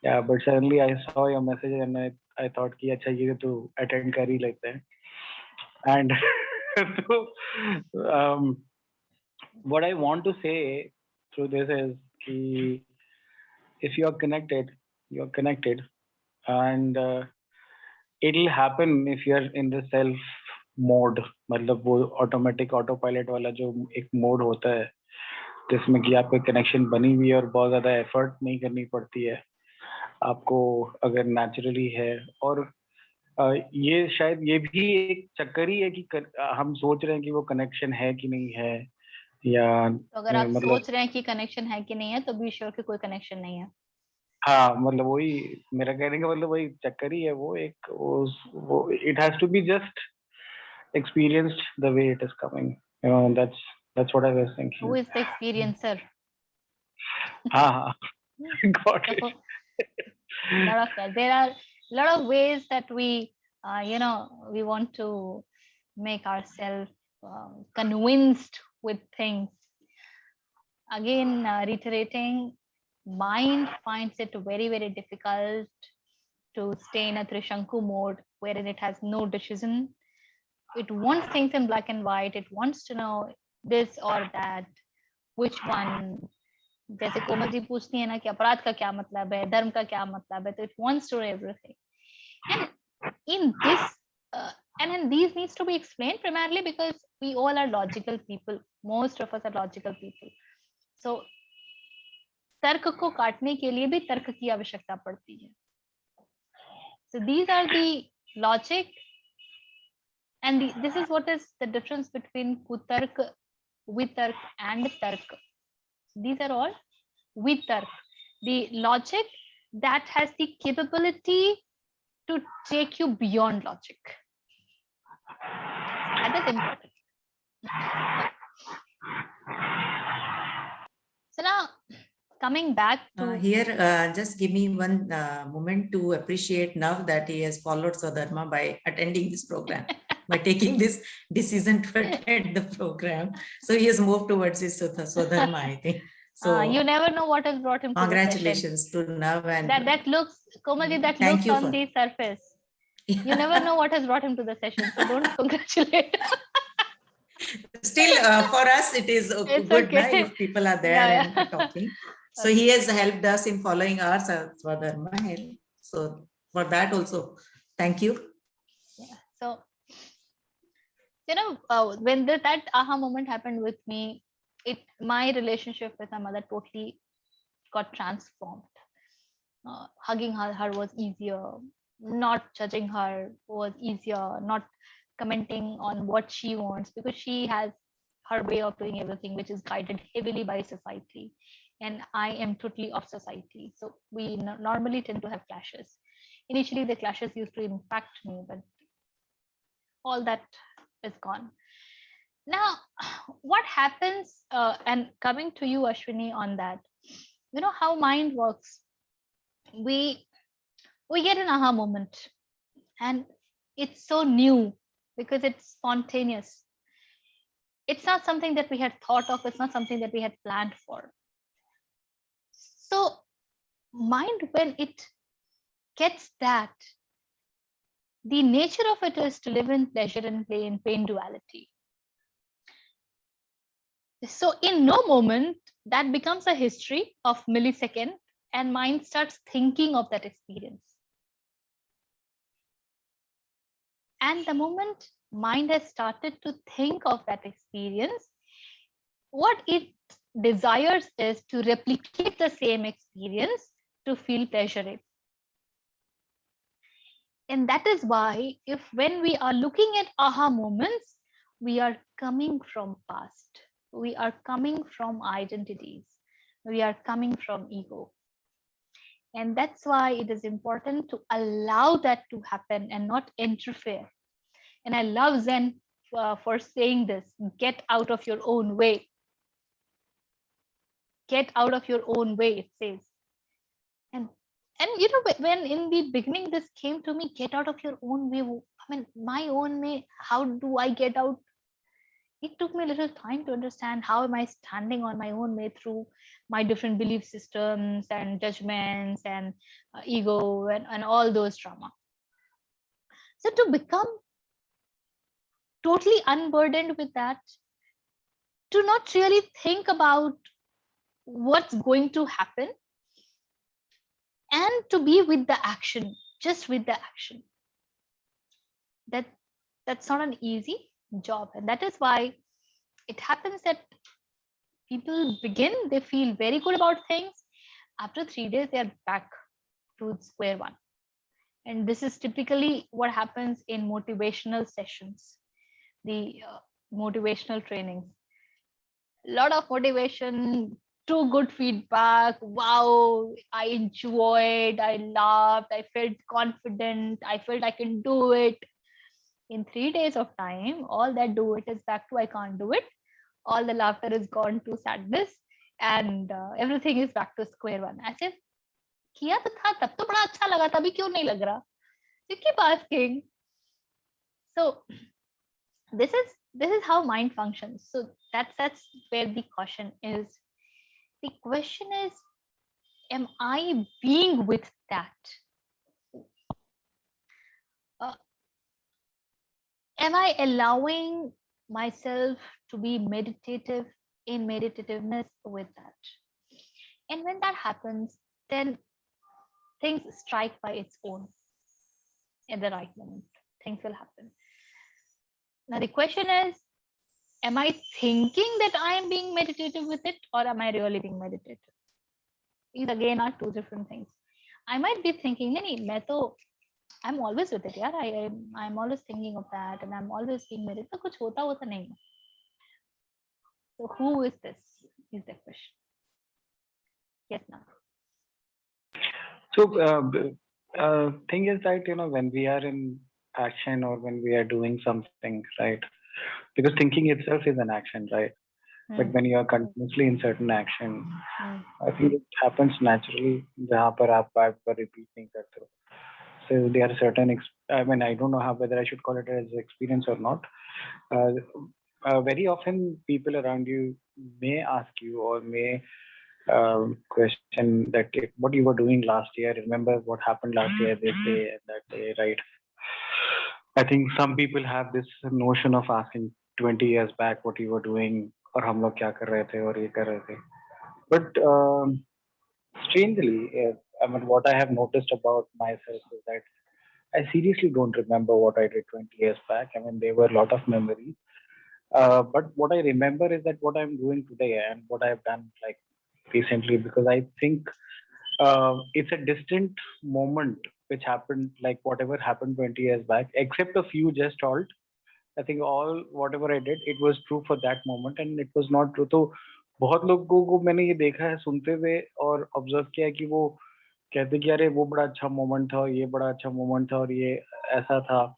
या but suddenly I saw your message and I thought कि अच्छा ये तो अटेंड कर ही लेते हैं. And so what I want to say through this is कि if you are connected, you're connected, and it'll happen if you're in the self mode. मतलब वो ऑटोमेटिक ऑटो पायलट वाला जो एक मोड होता है जिसमें कि आपको कनेक्शन बनी हुई है और बहुत ज्यादा एफर्ट नहीं करनी पड़ती है आपको अगर नेचुरली है. और ये शायद ये भी एक चक्कर ही है कि हम सोच रहे हैं कि वो कनेक्शन है कि नहीं है, या तो अगर आप सोच रहे हैं कि कनेक्शन है कि नहीं है तो बी श्योर कि कोई कनेक्शन नहीं है. हाँ, मतलब वही मेरा कहने का मतलब वही चक्कर ही है. वो एक वो it has to be just experienced the way it is coming. That's what I was thinking. Who is the experiencer? हाँ, got it. There are a lot of ways that we we want to make ourselves convinced with things. Again, reiterating, mind finds it very, very difficult to stay in a Trishanku mode wherein it has no decision. It wants things in black and white. It wants to know this or that, which one. जैसे कोमल जी पूछती है ना कि अपराध का क्या मतलब है, धर्म का क्या मतलब है, तो it wants to know everything. And in this and these needs to be explained primarily because we all are logical people. Most of us are logical people. So तर्क को काटने के लिए भी तर्क की आवश्यकता पड़ती है. So these are the logic, and this is what is the difference between kutark, vitark, and tark. These are all vitark, the logic that has the capability to take you beyond logic. That is important. So now, coming back to here, just give me one moment to appreciate Nav that he has followed Swadharma by attending this program, by taking this decision to attend the program. So he has moved towards his Swadharma, I think. So you never know what has brought him to congratulations the to Nav. And that looks, Komalji, that looks on the surface. You never know what has brought him to the session, so don't congratulate. Still, for us, it is good okay. If people are there and talking. So he has helped us in following our Swadharma. So for that also, thank you. Yeah. So, when that aha moment happened with me, my relationship with my mother totally got transformed. Hugging her was easier. Not judging her was easier. Not commenting on what she wants, because she has her way of doing everything, which is guided heavily by society, and I am totally of society. So we normally tend to have clashes. Initially, the clashes used to impact me, but all that is gone. Now, what happens, and coming to you, Ashwini, on that, how mind works. We get an aha moment, and it's so new because it's spontaneous. It's not something that we had thought of. It's not something that we had planned for. So mind, when it gets that, the nature of it is to live in pleasure and play in pain duality. So in no moment that becomes a history of millisecond, and mind starts thinking of that experience. And the moment mind has started to think of that experience, what it desires is to replicate the same experience to feel pleasure in. And that is why, if when we are looking at aha moments, we are coming from past, we are coming from identities, we are coming from ego. And that's why it is important to allow that to happen and not interfere. And I love Zen for saying this: get out of your own way. Get out of your own way, it says. And you know, when in the beginning this came to me, get out of your own way. I mean, my own way, how do I get out? It took me a little time to understand how am I standing on my own way through my different belief systems and judgments and ego and all those trauma. So to become totally unburdened with that, to not really think about what's going to happen, and to be with the action, just with the action. That's not an easy job. And that is why it happens that people begin, they feel very good about things. After 3 days, they are back to square one. And this is typically what happens in motivational sessions, the motivational trainings. A lot of motivation, too good feedback. Wow, I enjoyed, I laughed, I felt confident, I felt I can do it. In 3 days of time, all that do it is back to I can't do it. All the laughter is gone to sadness, and everything is back to square one. ऐसे किया तो था, तब तो बड़ा अच्छा लगा था, अभी क्यों नहीं लग रहा? You keep asking. So this is how mind functions. So that's where the caution is. The question is, am I being with that? Am I allowing myself to be meditative, in meditativeness with that? And when that happens, then things strike by its own at the right moment. Things will happen. Now the question is, am I thinking that I am being meditative with it, or am I really being meditative? These again are two different things. I might be thinking, no, I'm always with it, yeah. I'm always thinking of that, and I'm always being meditative. तो कुछ होता नहीं. So who is this? Is the question. Yes, now. So thing is that, when we are in action or when we are doing something, right? Because thinking itself is an action, right? But when you are continuously in certain action, I think it happens naturally. जहाँ पर आप बार-बार repeat नहीं करते हो. So there are certain, I mean, I don't know whether I should call it as experience or not. Very often people around you may ask you or may question that what you were doing last year. Remember what happened last year, this day and that day, right? I think some people have this notion of asking 20 years back what you were doing, or हम लोग क्या कर रहे थे और ये कर रहे थे. But strangely, I mean, what I have noticed about myself is that I seriously don't remember what I did 20 years back. I mean, there were a lot of memories. But what I remember is that what I'm doing today and what I've done like recently, because I think it's a distant moment which happened, like whatever happened 20 years back, except a few just alt. I think all whatever I did, it was true for that moment and it was not true. तो बहुत लोगों को मैंने ये देखा है सुनते हुए और ऑब्जर्व किया है कि वो कहते कि अरे वो बड़ा अच्छा मोमेंट था, ये बड़ा अच्छा मोमेंट था और ये ऐसा था.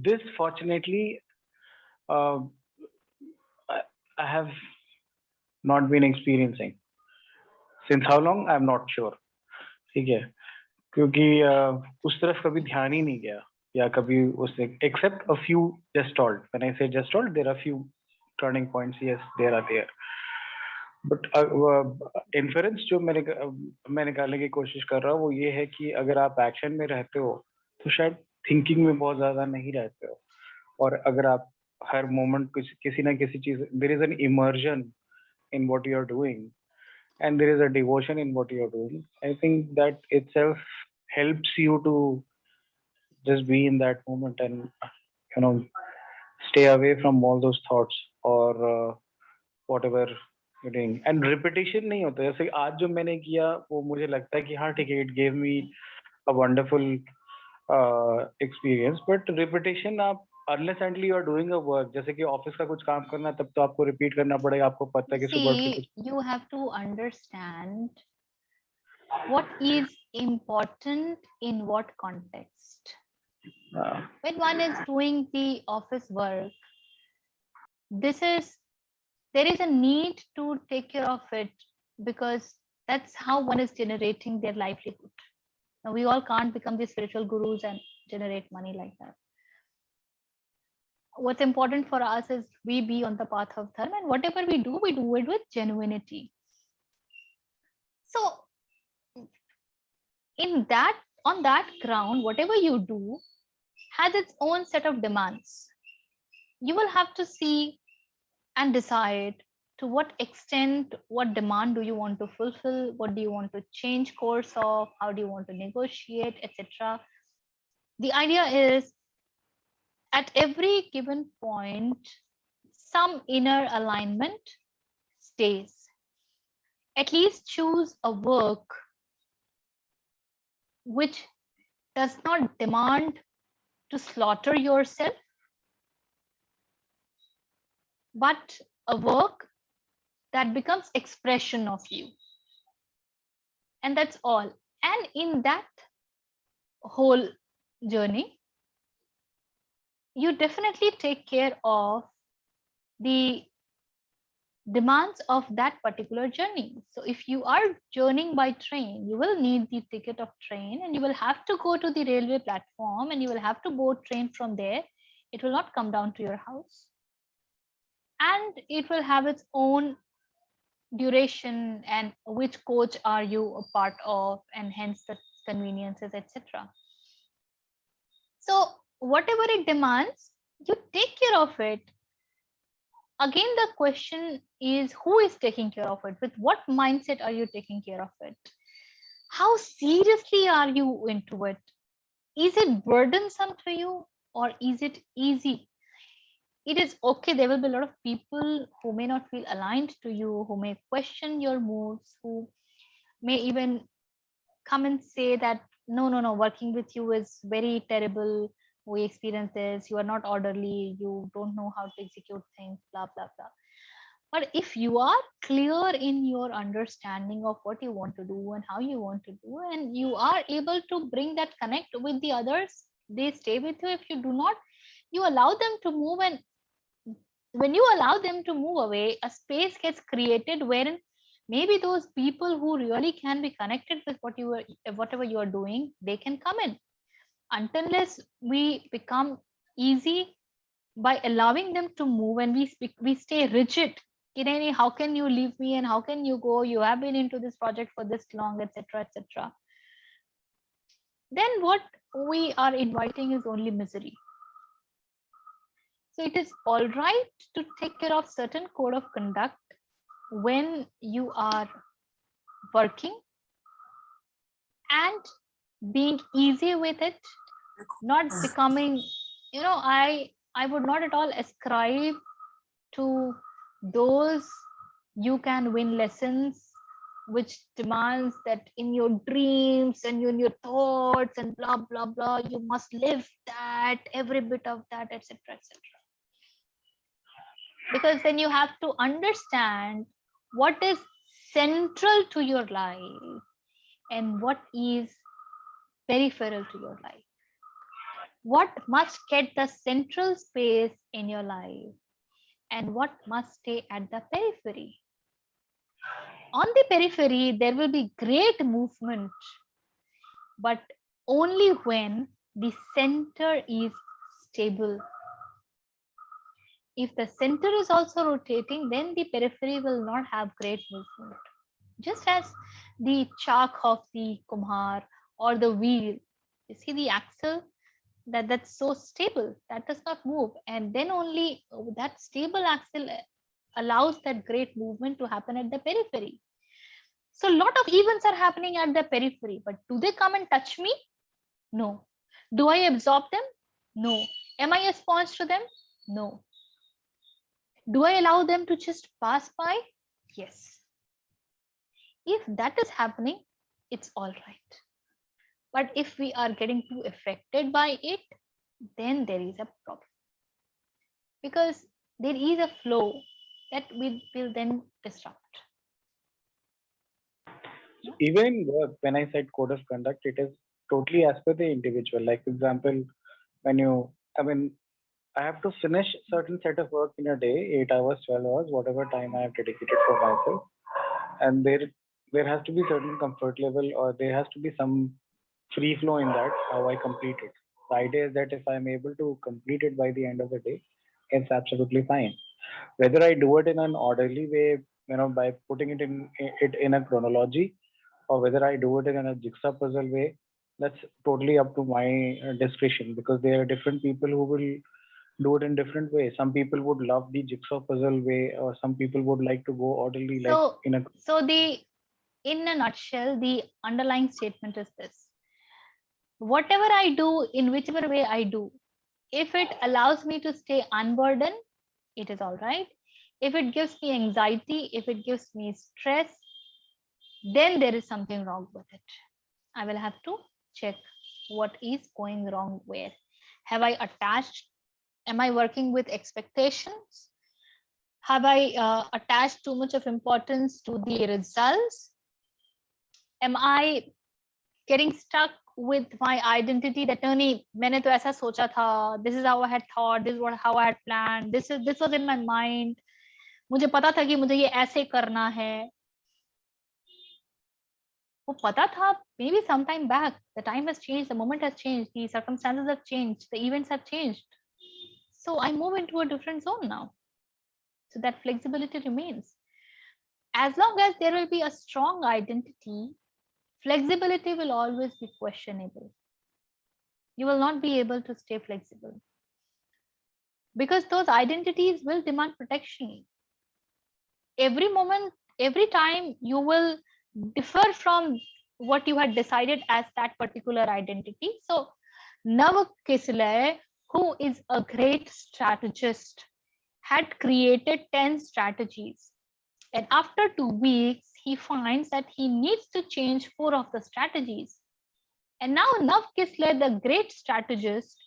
This fortunately I have not been experiencing. Since how long? I'm not sure. ठीक है, क्योंकि उस तरफ कभी ध्यान ही नहीं गया या कभी उससे, except a few just alt. When I say just alt, there are few turning points. Yes, there are there. But inference जो मैं निकालने की कोशिश कर रहा हूँ वो ये है कि अगर आप एक्शन में रहते हो तो शायद थिंकिंग में बहुत ज्यादा नहीं रहते हो, और अगर आप हर मोमेंट किसी ना किसी चीज, there is an emergence in what you are doing and there is a devotion in what you are doing. I think that itself helps you to just be in that moment and you know stay away from all those thoughts or whatever you're doing. And repetition नहीं होता, जैसे आज जो मैंने किया वो मुझे लगता है कि हाँ ठीक है, it gave me a wonderful experience, but repetition आप unless until you are doing a work, जैसे कि ऑफिस का कुछ काम करना है तब तो आपको रिपीट करना पड़ेगा, आपको पता है कि सुबह उठ के कुछ See, you have to understand what is important in what context. When one is doing the office work, there is a need to take care of it because that's how one is generating their livelihood. Now, we all can't become the spiritual gurus and generate money like that. What's important for us is we be on the path of dharma, and whatever we do it with genuinity. So on that ground, whatever you do has its own set of demands. You will have to see and decide to what extent, what demand do you want to fulfill, what do you want to change course of, how do you want to negotiate, etc. The idea is at every given point, some inner alignment stays. At least choose a work which does not demand to slaughter yourself, but a work that becomes expression of you. And that's all. And in that whole journey, you definitely take care of the demands of that particular journey. So if you are journeying by train, you will need the ticket of train and you will have to go to the railway platform and you will have to board train from there. It will not come down to your house. And it will have its own duration and which coach are you a part of, and hence the conveniences, etc. So whatever it demands, you take care of it. Again, the question is who is taking care of it? With what mindset are you taking care of it? How seriously are you into it? Is it burdensome to you or is it easy? It is okay. There will be a lot of people who may not feel aligned to you, who may question your moves, who may even come and say that no, working with you is very terrible. We experience this. You are not orderly. You don't know how to execute things, blah, blah, blah. But if you are clear in your understanding of what you want to do and how you want to do, and you are able to bring that connect with the others, they stay with you. If you do not, you allow them to move. And when you allow them to move away, a space gets created wherein maybe those people who really can be connected with whatever you are doing, they can come in. Unless we become easy by allowing them to move and we stay rigid. Kirani, how can you leave me and how can you go? You have been into this project for this long, etc., etc. Then what we are inviting is only misery. So it is all right to take care of certain code of conduct when you are working and being easy with it, not becoming, I would not at all ascribe to those you can win lessons which demands that in your dreams and in your thoughts and blah blah blah you must live that every bit of that, etc., etc. Because then you have to understand what is central to your life and what is peripheral to your life. What must get the central space in your life and what must stay at the periphery. On the periphery, there will be great movement, but only when the center is stable. if the center is also rotating, then the periphery will not have great movement. Just as the chalk of the Kumhar or the wheel, you see the axle that's so stable, that does not move, and then only that stable axle allows that great movement to happen at the periphery. So a lot of events are happening at the periphery, but do they come and touch me? No. Do I absorb them? No. Am I a sponge to them? No. Do I allow them to just pass by? Yes. If that is happening, it's all right. But if we are getting too affected by it, then there is a problem. Because there is a flow that will then disrupt. Even in work, when I said code of conduct, it is totally as per the individual. Like, for example, I have to finish certain set of work in a day, 8 hours, 12 hours, whatever time I have dedicated for myself. And there has to be certain comfort level, or there has to be some free flow in that, how I complete it. The idea is that if I'm able to complete it by the end of the day, it's absolutely fine. Whether I do it in an orderly way, by putting it in a chronology, or whether I do it in a jigsaw puzzle way, that's totally up to my discretion, because there are different people who will do it in different ways. Some people would love the jigsaw puzzle way, or some people would like to go orderly, So, like in a nutshell, the underlying statement is this: whatever I do, in whichever way I do, if it allows me to stay unburdened, it is all right. If it gives me anxiety, if it gives me stress, then there is something wrong with it. I will have to check what is going wrong where. Have I attached? Am I working with expectations? Have I attached too much of importance to the results? Am I getting stuck with my identity that नहीं मैंने तो ऐसा सोचा था, this is how I had thought, this is how I had planned, this was in my mind, मुझे पता था कि मुझे ये ऐसे करना है. वो पता था, maybe some time back, the time has changed, the moment has changed, the circumstances have changed, the events have changed. So I move into a different zone now. So that flexibility remains. As long as there will be a strong identity, flexibility will always be questionable. You will not be able to stay flexible, because those identities will demand protection. Every moment, every time you will differ from what you had decided as that particular identity. So Nav Kisle, who is a great strategist, had created 10 strategies. And after 2 weeks, he finds that he needs to change 4 of the strategies. And now Nav Kisle, the great strategist,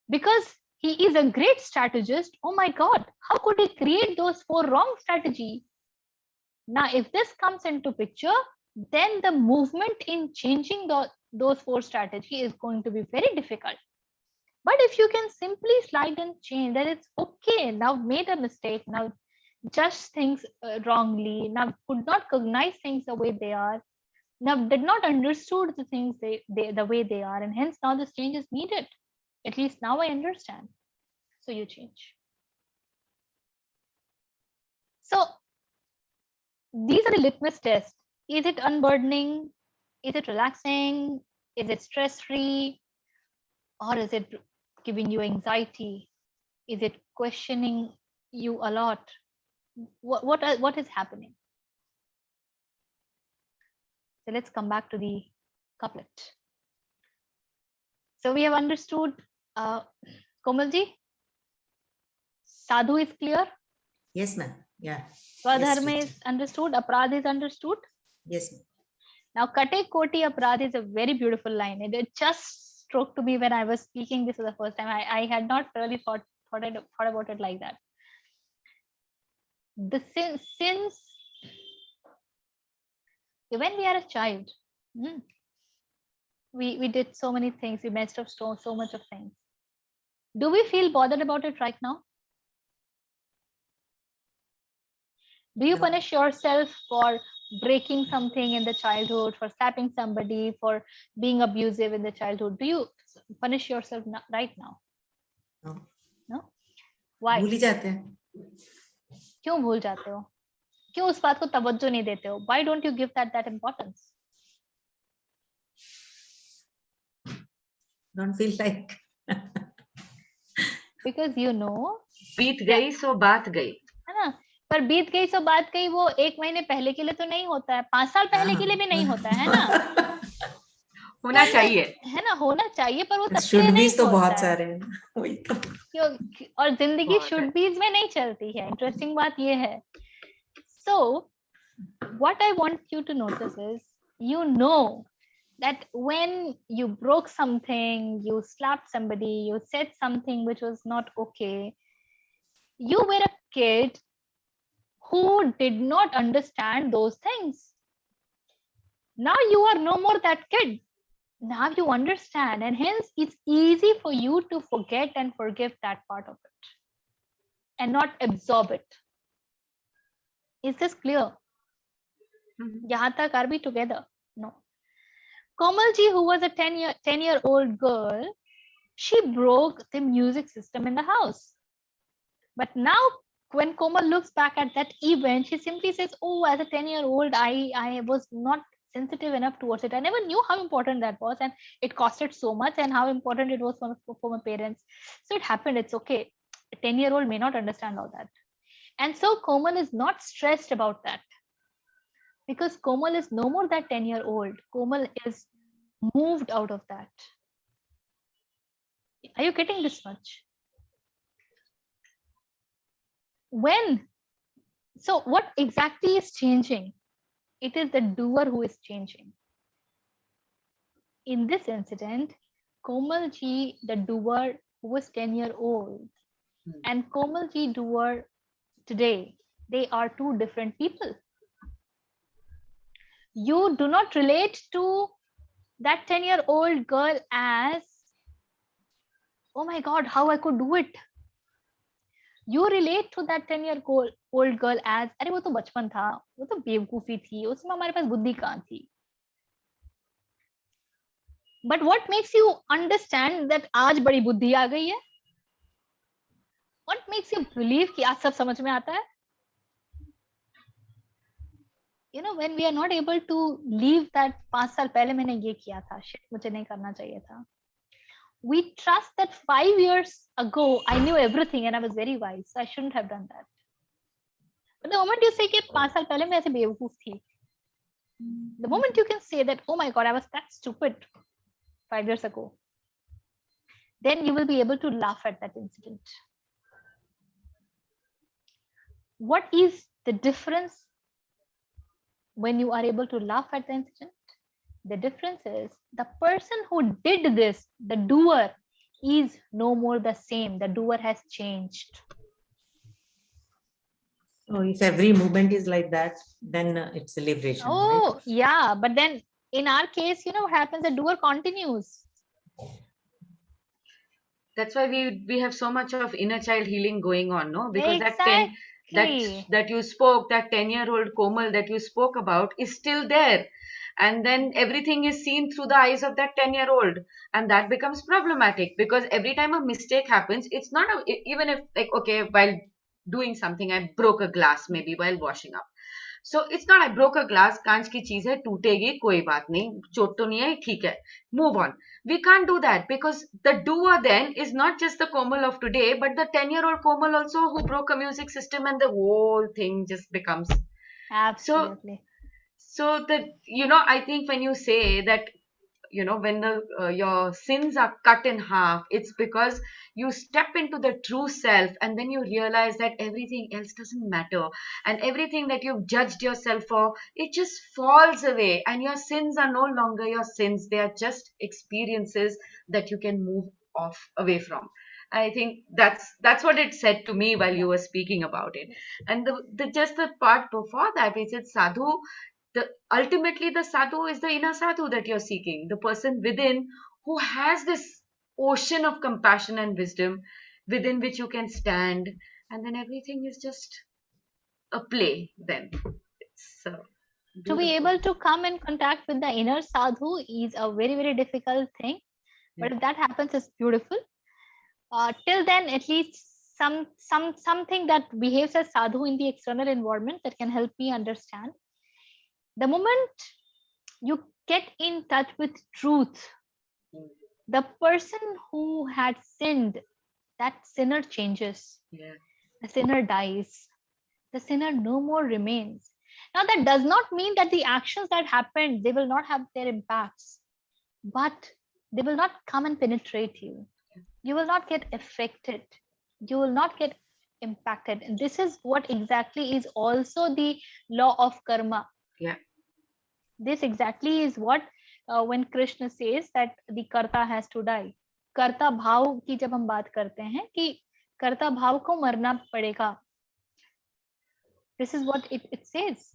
because he is a great strategist, oh my God, how could he create those 4 wrong strategies? Now, if this comes into picture, then the movement in changing those 4 strategies is going to be very difficult. But if you can simply slide and change, then it's okay. Now made a mistake, now judged things wrongly, now could not cognize things the way they are, now did not understood the things the way they are, and hence now this change is needed. At least now I understand. So you change. So these are the litmus tests. Is it unburdening? Is it relaxing? Is it stress-free? Or is it giving you anxiety? Is it questioning you a lot? What is happening? So let's come back to the couplet. So we have understood, Komalji, Sadhu is clear? Yes, ma'am. Yeah. Swadharma Yes, is understood, Aparadha is understood. yes, ma'am. Now, Kate Koti Aparadha is a very beautiful line. It just struck to me when I was speaking this for the first time. I had not really thought about it like that. The since when we are a child, we did so many things, we messed up so much of things. Do we feel bothered about it right now? Do you punish yourself for breaking something in the childhood, for slapping somebody, for being abusive in the childhood? Do you punish yourself right now? No. No? Why? भूल ही जाते हैं. क्यों भूल जाते हो? क्यों उस बात को तवज्जो नहीं देते हो? Why don't you give that importance? Don't feel like. Because you know. बीत गई सो बात गई, है ना? पर बीत गई सो बात गई, वो 1 महीने पहले के लिए तो नहीं होता है, 5 साल पहले के लिए भी नहीं होता है ना? होना चाहिए, है ना? होना चाहिए, पर वो तब के लिए शुड नहीं बीज तो होता बहुत है. सारे हैं. वही तो. और जिंदगी बहुत शुड है. बीज में नहीं चलती है. इंटरेस्टिंग बात ये है. So what I want you to notice is, you know that when you broke something, you slapped somebody, you said something which was not okay, you were a kid who did not understand those things. Now you are no more that kid. Now you understand, and hence it's easy for you to forget and forgive that part of it and not absorb it. Is this clear? Yahan tak are we together? No. Komalji, who was a 10-year-old girl, she broke the music system in the house. But now when Komal looks back at that event, she simply says, oh, as a 10-year-old, I was not sensitive enough towards it. I never knew how important that was, and it costed so much, and how important it was for my parents. So it happened. It's okay. A 10-year-old may not understand all that. And so Komal is not stressed about that. Because Komal is no more that 10-year-old. Komal is moved out of that. Are you getting this much? When? So what exactly is changing? It is the doer who is changing. In this incident, Komalji, the doer who was 10-year-old, and Komalji, doer today, they are two different people. You do not relate to that 10-year-old girl as, oh my God, how I could do it. You relate to that 10-year-old girl as, अरे वो तो बचपन था, वो तो बेवकूफी थी, उसमें हमारे पास बुद्धि कहाँ थी. But what makes you understand that आज बड़ी बुद्धि आ गई है? What makes you believe कि आज सब समझ में आता है? You know, when we are not able to leave that 5 साल पहले मैंने ये किया था, shit, मुझे नहीं करना चाहिए था. We trust that 5 years ago I knew everything and I was very wise, so I shouldn't have done that. But the moment you say कि 5 साल पहले मैं ऐसे बेवकूफ थी, the moment you can say that, oh my God, I was that stupid 5 years ago, then you will be able to laugh at that incident. What is the difference when you are able to laugh at the incident? The difference is the person who did this, the doer, is no more the same. The doer has changed. So if every movement is like that, then it's a liberation. Oh, right? yeah. But then in our case, you know what happens? The doer continues. That's why we have so much of inner child healing going on, no? Because Exactly. that you spoke, that 10-year-old Komal that you spoke about is still there. And then everything is seen through the eyes of that 10-year-old. And that becomes problematic because every time a mistake happens, it's not, even if, like, okay, while doing something, I broke a glass maybe while washing up. So it's not I broke a glass, कांच की चीज है, टूटेगी, कोई बात नहीं, चोट तो नहीं है, ठीक है, move on. We can't do that because the doer then is not just the Komal of today, but the 10-year-old Komal also who broke a music system, and the whole thing just becomes. Absolutely. So that, you know, I think when you say that, you know, when your sins are cut in half, it's because you step into the true self, and then you realize that everything else doesn't matter, and everything that you've judged yourself for, it just falls away, and your sins are no longer your sins. They are just experiences that you can move off away from. I think that's what it said to me while you were speaking about it. And the part before that, it said Sadhu. Ultimately the sadhu is the inner sadhu that you're seeking, the person within who has this ocean of compassion and wisdom within which you can stand, and then everything is just a play. Then it's to be able to come in contact with the inner sadhu is a very, very difficult thing, but if that happens, it's beautiful. Till then, at least something that behaves as sadhu in the external environment that can help me understand. The moment you get in touch with truth, the person who had sinned, that sinner changes. Yeah. The sinner dies. The sinner no more remains. Now that does not mean that the actions that happened, they will not have their impacts, but they will not come and penetrate you. You will not get affected. You will not get impacted. And this is what exactly is also the law of karma. Yeah. This exactly is what when Krishna says that the karta has to die. कर्ता भाव की जब हम बात करते हैं कि कर्ता भाव को मरना पड़ेगा. This is what it says.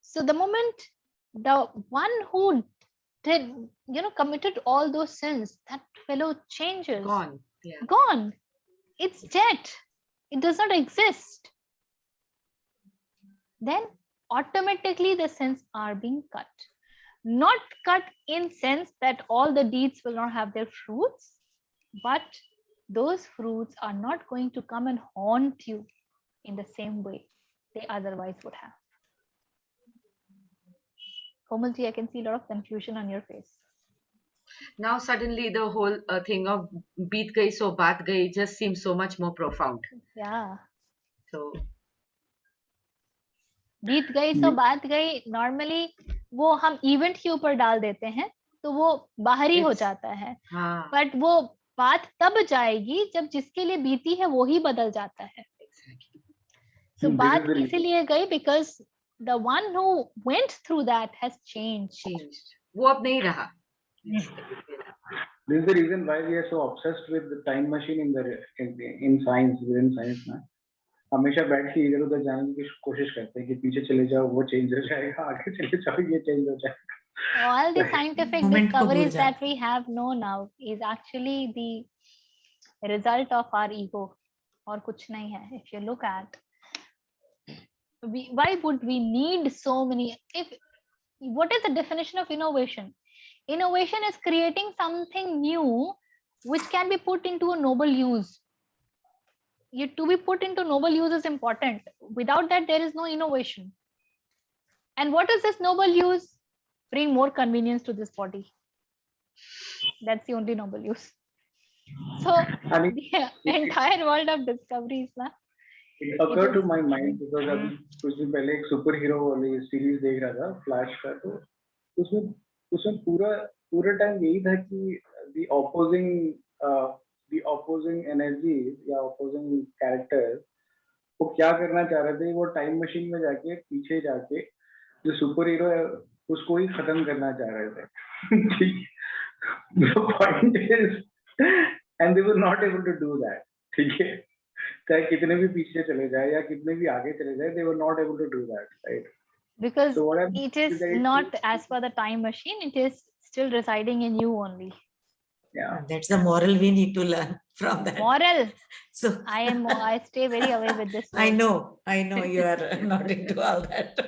So the moment the one who did, committed all those sins, that fellow changes. Gone. Yeah. Gone. It's dead. It does not exist. Then automatically the sins are being cut. Not cut in sense that all the deeds will not have their fruits, but those fruits are not going to come and haunt you in the same way they otherwise would have. Komalji, I can see a lot of confusion on your face. Now suddenly the whole thing of beat gayi so baat gayi just seems so much more profound. Yeah. So बीत गई सो बात गई, normally वो हम event के ऊपर डाल देते हैं तो वो बाहर ही हो जाता है. बट वो बात तब जाएगी जब जिसके लिए बीती है वो ही बदल जाता है. So बात इसीलिए गई because the one who went through that has changed. वो अब नहीं रहा. This is the reason why we are so obsessed with the time machine in science, within science ना. हमेशा बैठ के इधर उधर जाने की कोशिश करते हैं कि पीछे चले जाओ वो चेंज हो जाएगा, आगे चले जाओ ये चेंज हो जाएगा. All the scientific discoveries that we have known now is actually the result of our ego और कुछ नहीं है. If you look at why would we need so many? What is the definition of innovation? Innovation is creating something new which can be put into a noble use. To be put into noble use is important. Without that, there is no innovation. And what is this noble use? Bring more convenience to this body. That's the only noble use. So the entire world of discoveries, na? It occurred to my mind because अभी कुछ दिन पहले एक super hero वाली series देख रहा था, flash का. तो उसमें पूरा टाइम यही था कि the opposing energies या opposing characters वो क्या करना चाह रहे थे. वो टाइम मशीन में जाके पीछे जाके जो सुपर हीरो है उसको ही खत्म करना चाह रहे थे. The point is, and they were not able to do that. ठीक है, चाहे कितने भी पीछे चले जाए या कितने भी आगे चले जाए, they were not able to do that, right? Because so it is not as per the time machine, it is still residing in you only. Yeah, that's the moral we need to learn from that. Moral. So I stay very away with this. I know you are not into all that.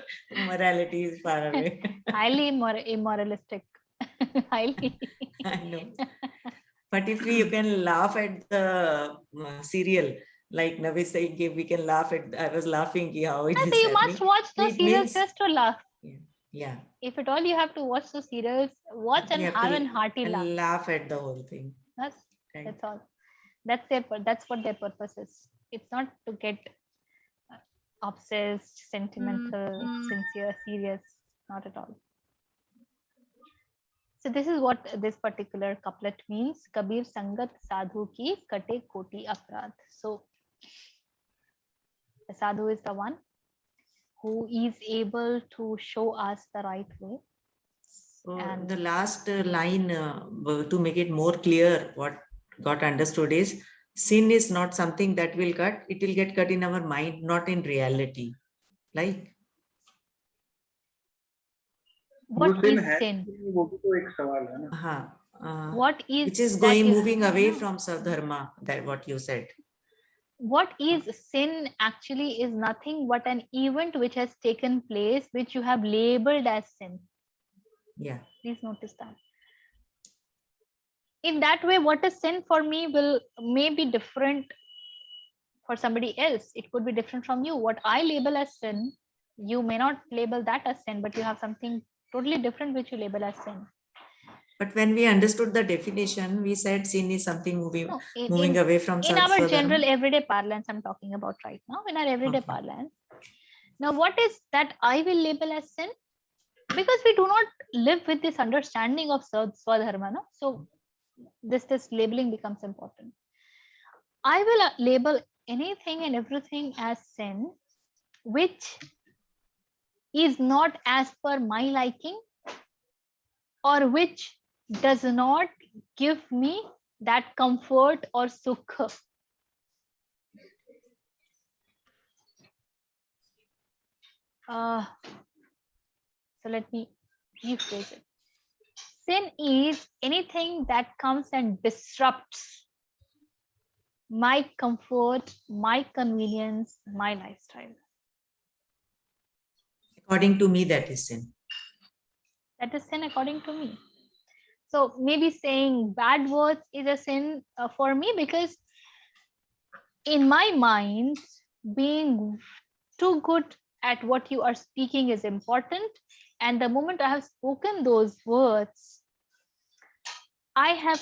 Morality is far away. Highly immoralistic. Highly. I know. But if you can laugh at the serial, like Navi saying, we can laugh at. I was laughing how it is. So you must watch those serials just to laugh. Yeah. If at all you have to watch those serials, watch and have a hearty laugh. Laugh at the whole thing. That's all. That's what their purpose is. It's not to get obsessed, sentimental, sincere, serious. Not at all. So this is what this particular couplet means. Kabir Sangat Sadhu ki kate koti aprad. So the sadhu is the one who is able to show us the right way. So and the last line to make it more clear, what got understood is sin is not something that will cut. It will get cut in our mind, not in reality. Like what is sin? What is which is moving away from Sadharma, that what you said. What is sin actually is nothing but an event which has taken place, which you have labeled as sin. Yeah. Please notice that. In that way, what is sin for me may be different For somebody else, it could be different from you. What I label as sin, you may not label that as sin, but you have something totally different which you label as sin. But when we understood the definition, we said sin is something moving away from in our Swadharma. general everyday parlance, I'm talking about right now, in our everyday parlance. Now, what is that I will label as sin? Because we do not live with this understanding of Swadharma, no? So this labeling becomes important. I will label anything and everything as sin which is not as per my liking, or which does not give me that comfort or sukha. So let me rephrase it. Sin is anything that comes and disrupts my comfort, my convenience, my lifestyle. According to me, that is sin. That is sin according to me. So maybe saying bad words is a sin for me, because in my mind, being too good at what you are speaking is important. And the moment I have spoken those words, I have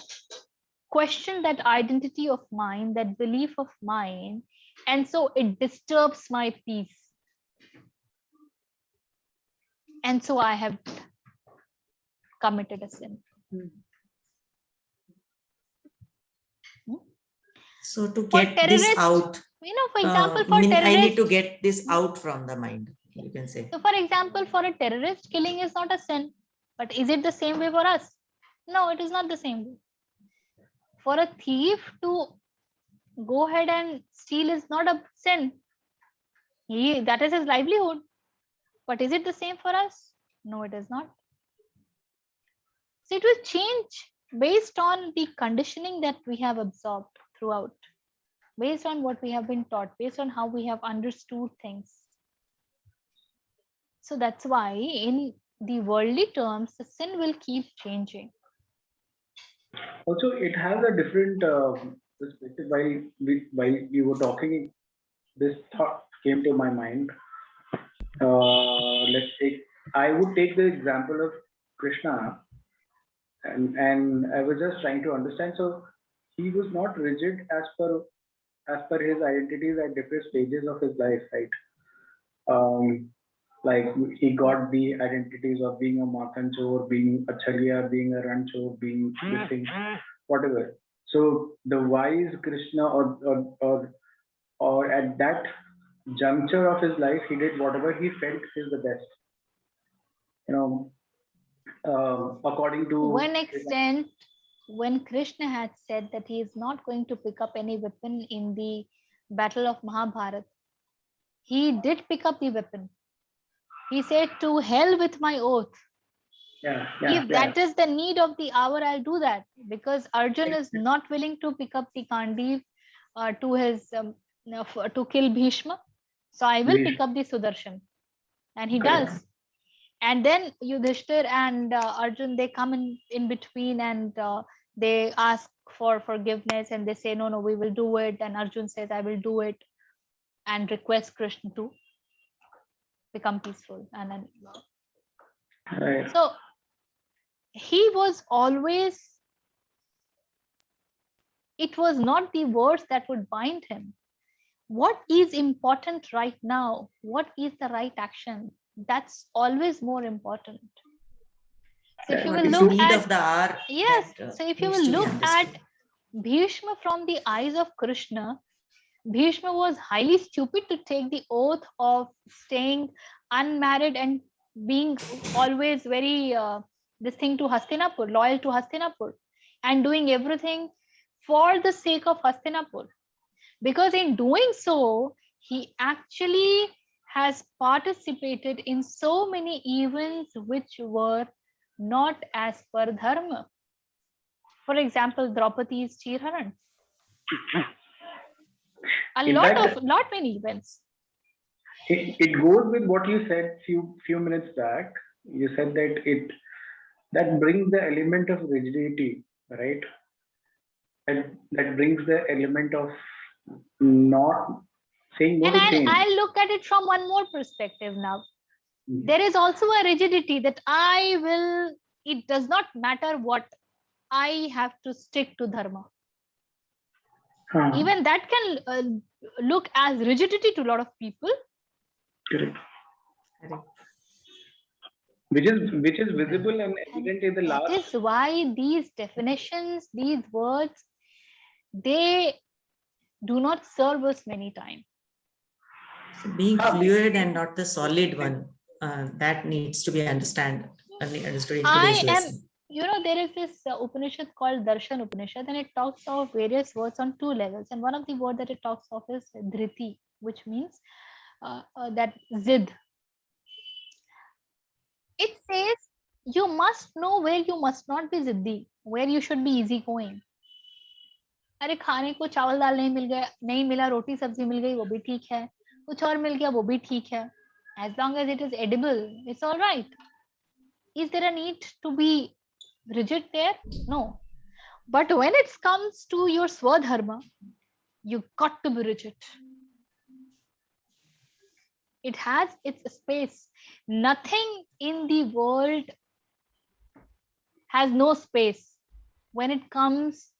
questioned that identity of mine, that belief of mine, and so it disturbs my peace. And so I have committed a sin. So to get this out, for example, for terrorists, I need to get this out from the mind, you can say. So for example, for a terrorist, killing is not a sin. But is it the same way for us? No, it is not the same way. For a thief to go ahead and steal is not a sin. That is his livelihood. But is it the same for us? No, it is not. So it will change based on the conditioning that we have absorbed throughout, based on what we have been taught, based on how we have understood things. So that's why in the worldly terms, the sin will keep changing. Also, it has a different perspective. While you were talking, this thought came to my mind. I would take the example of Krishna, and I was just trying to understand. So he was not rigid as per his identities at different stages of his life, right? Like he got the identities of being a Makanchor, being a Chaliya, being a Ranchor, being this thing, whatever. So the wise Krishna, or at that juncture of his life, he did whatever he felt is the best. According to one extent, when Krishna had said that he is not going to pick up any weapon in the battle of Mahabharata, he did pick up the weapon. He said, to hell with my oath. If that is the need of the hour, I'll do that, because Arjun is not willing to pick up the Kandiv to his to kill Bhishma. So I will pick up the Sudarshan, and he does. And then Yudhishthir and Arjun, they come in between, and they ask for forgiveness, and they say, no, we will do it. And Arjun says, I will do it, and requests Krishna to become peaceful. And then so he was always, it was not the words that would bind him. What is important right now? What is the right action? That's always more important. So if you will look at the hour, yes, so if you will look at Bhishma from the eyes of Krishna, Bhishma was highly stupid to take the oath of staying unmarried and being always very this thing to Hastinapur, loyal to Hastinapur, and doing everything for the sake of Hastinapur. Because in doing so, he actually has participated in so many events which were not as per dharma. For example, Draupadi's Chirharan. Lot many events. It goes with what you said few minutes back. You said that that brings the element of rigidity, right? That brings the element of not saying no And to change. I'll look at it from one more perspective now. There is also a rigidity that it does not matter what, I have to stick to dharma. Even that can look as rigidity to a lot of people. Correct. Which is visible and evident in the last. That is why these definitions, these words, they do not serve us many times. Being fluid and not the solid one, that needs to be understood in today's lesson. There is this Upanishad called Darshan Upanishad, and it talks of various words on 2 levels. And one of the words that it talks of is dhriti, which means that zid. It says you must know where you must not be ziddi, where you should be easygoing. अरे खाने को चावल दाल नहीं मिल गया, नहीं मिला, रोटी सब्जी मिल गई, वो भी ठीक है, कुछ और मिल गया, वो भी ठीक है. As long as it is edible, it's all right. Is there a need to be rigid there? No. But when it comes to your swadharma, you got to be rigid. It has its space. Nothing in the world has no space when it comes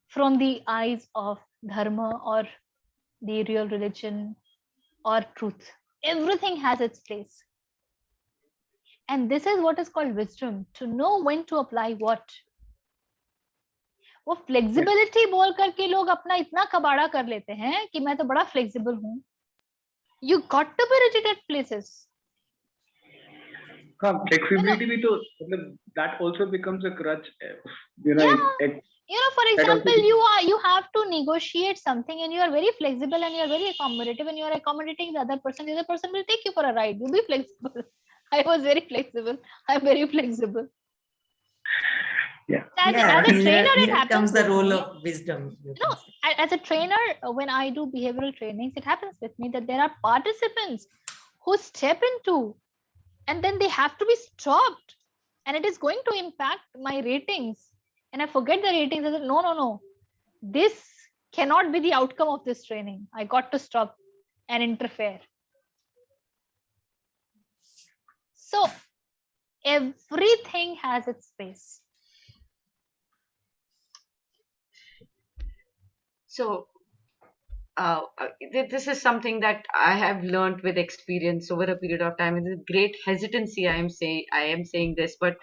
from the eyes of dharma or the real religion or truth. Everything has its place. And this is what is called wisdom, to know when to apply what. वो flexibility बोल करके लोग अपना इतना कबाड़ा कर लेते हैं कि मैं तो बड़ा flexible हूँ. You got to be rigid at places. Flexibility भी तो मतलब that also becomes a crutch. For example, you have to negotiate something and you are very flexible and you are very accommodative and you are accommodating the other person will take you for a ride. You be flexible. I was very flexible. I'm very flexible. Yeah. As a trainer, it happens. Comes the role of wisdom. As a trainer, when I do behavioral trainings, it happens with me that there are participants who step into and then they have to be stopped and it is going to impact my ratings. And I forget the ratings. I said, no. This cannot be the outcome of this training. I got to stop and interfere. So everything has its space. So this is something that I have learned with experience over a period of time. With great hesitancy, I am saying this, but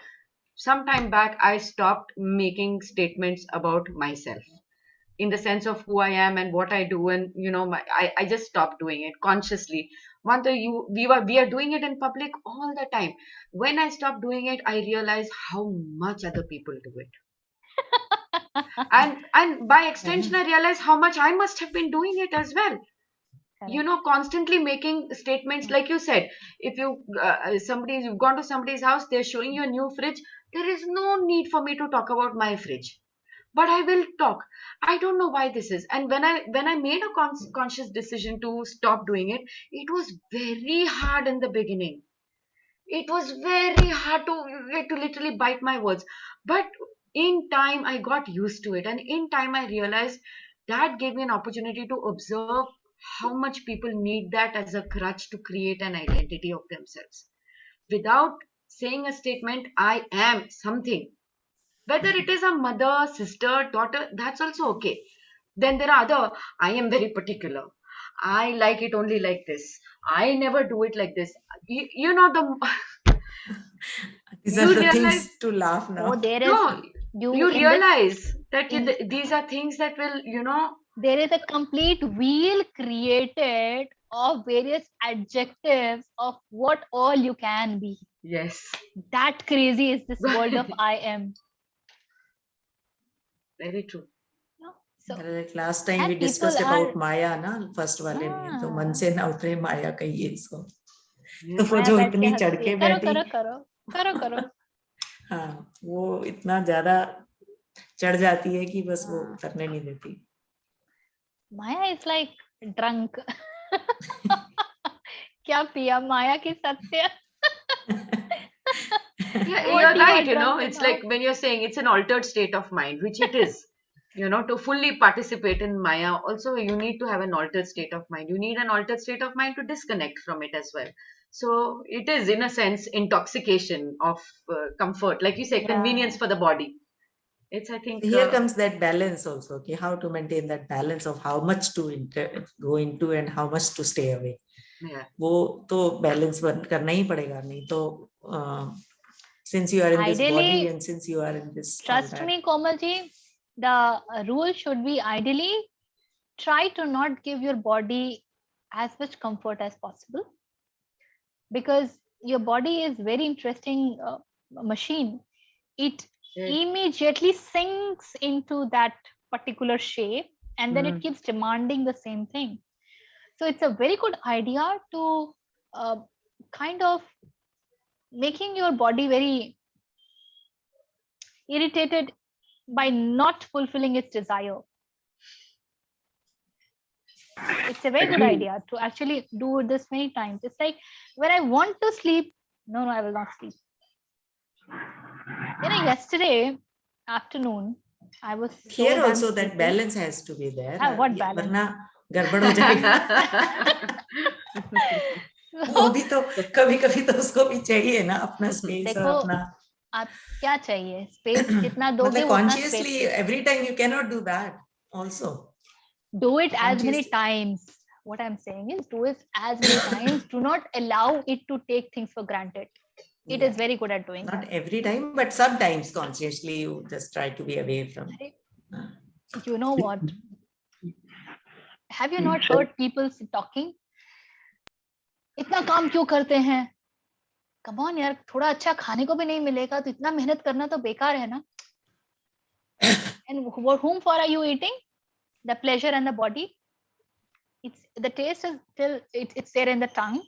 some time back, I stopped making statements about myself in the sense of who I am and what I do, and I just stopped doing it consciously. We are doing it in public all the time. When I stopped doing it, I realized how much other people do it. and by extension, I realized how much I must have been doing it as well. Constantly making statements like you said. If you've gone to somebody's house, they're showing you a new fridge. There is no need for me to talk about my fridge, but I will talk. I don't know why this is. And when I made a conscious decision to stop doing it, it was very hard in the beginning. It was very hard to literally bite my words. But in time, I got used to it. And in time, I realized that gave me an opportunity to observe how much people need that as a crutch to create an identity of themselves. Without saying a statement, I am something. Whether it is a mother, sister, daughter, that's also okay. Then there are other, I am very particular. I like it only like this. I never do it like this. These are the things to laugh now. You realize that these are things that will, There is a complete wheel created of various adjectives of what all you can be. Yes. That crazy is this world of I am. Very true. So, last time we discussed about Maya, na first wale mein. So man se na utre Maya kahiye isko. तो वो जो इतनी चढ़ के बैठी करो हाँ वो इतना ज्यादा चढ़ जाती है कि बस वो करने नहीं देती. Maya is like drunk. क्या पिया माया की सत्य. Yeah, you're right. It's like when you're saying it's an altered state of mind, which it is. to fully participate in Maya, also you need to have an altered state of mind. You need an altered state of mind to disconnect from it as well. So it is, in a sense, intoxication of comfort, like you say, convenience for the body. It's, I think, here comes that balance also. Okay, how to maintain that balance of how much to go into and how much to stay away. Yeah. वो तो balance करना ही पड़ेगा, नहीं तो since you are in this body and since you are in this. Trust me, Komalji, the rule should be ideally try to not give your body as much comfort as possible, because your body is very interesting machine. It immediately sinks into that particular shape and then it keeps demanding the same thing. So it's a very good idea to kind of making your body very irritated by not fulfilling its desire. It's a very good idea to actually do this many times. It's like when I want to sleep, no, I will not sleep. Yesterday afternoon, I was so here also that balance has to be there. What balance? वरना गड़बड़ हो जाएगा. वो भी तो कभी-कभी तो उसको भी चाहिए ना अपना space और अपना. आप क्या चाहिए? Space जितना दोगे उतना consciously every time you cannot do that also. Do it as many times. What I'm saying is do it as many times. Do not allow it to take things for granted. It is very good at doing not that. Every time, but sometimes consciously you just try to be away from. You know what? Have you not heard people talking? इतना काम क्यों करते हैं? Come on यार, थोड़ा अच्छा खाने को भी नहीं मिलेगा तो इतना मेहनत करना तो बेकार है ना? And whom for are you eating? The pleasure and the body. It's the taste is still it's there in the tongue,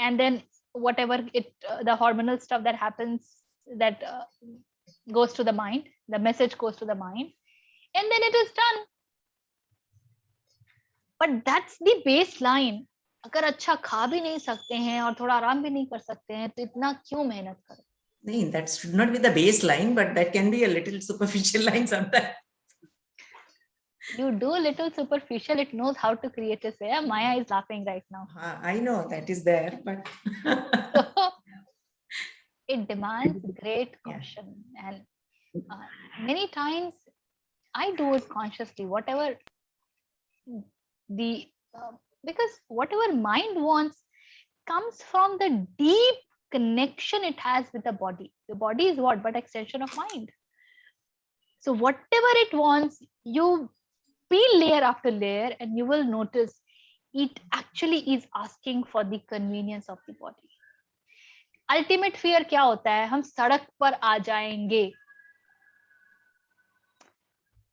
and then whatever the hormonal stuff that happens that goes to the mind, the message goes to the mind, and then it is done. But that's the baseline. अगर अच्छा खा भी नहीं सकते हैं और थोड़ा आराम भी नहीं कर सकते हैं तो इतना क्यों मेहनत करें? नहीं, that should not be the baseline, but that can be a little superficial line sometimes. You do a little superficial, it knows how to create a say. Maya is laughing right now. I know that is there, but so, it demands great caution. And many times I do it consciously, whatever because whatever mind wants comes from the deep connection it has with the body. The body is what but extension of mind. So whatever it wants, you peel layer after layer and you will notice it actually is asking for the convenience of the body. Ultimate fear क्या होता है? हम सड़क पर आ जाएंगे.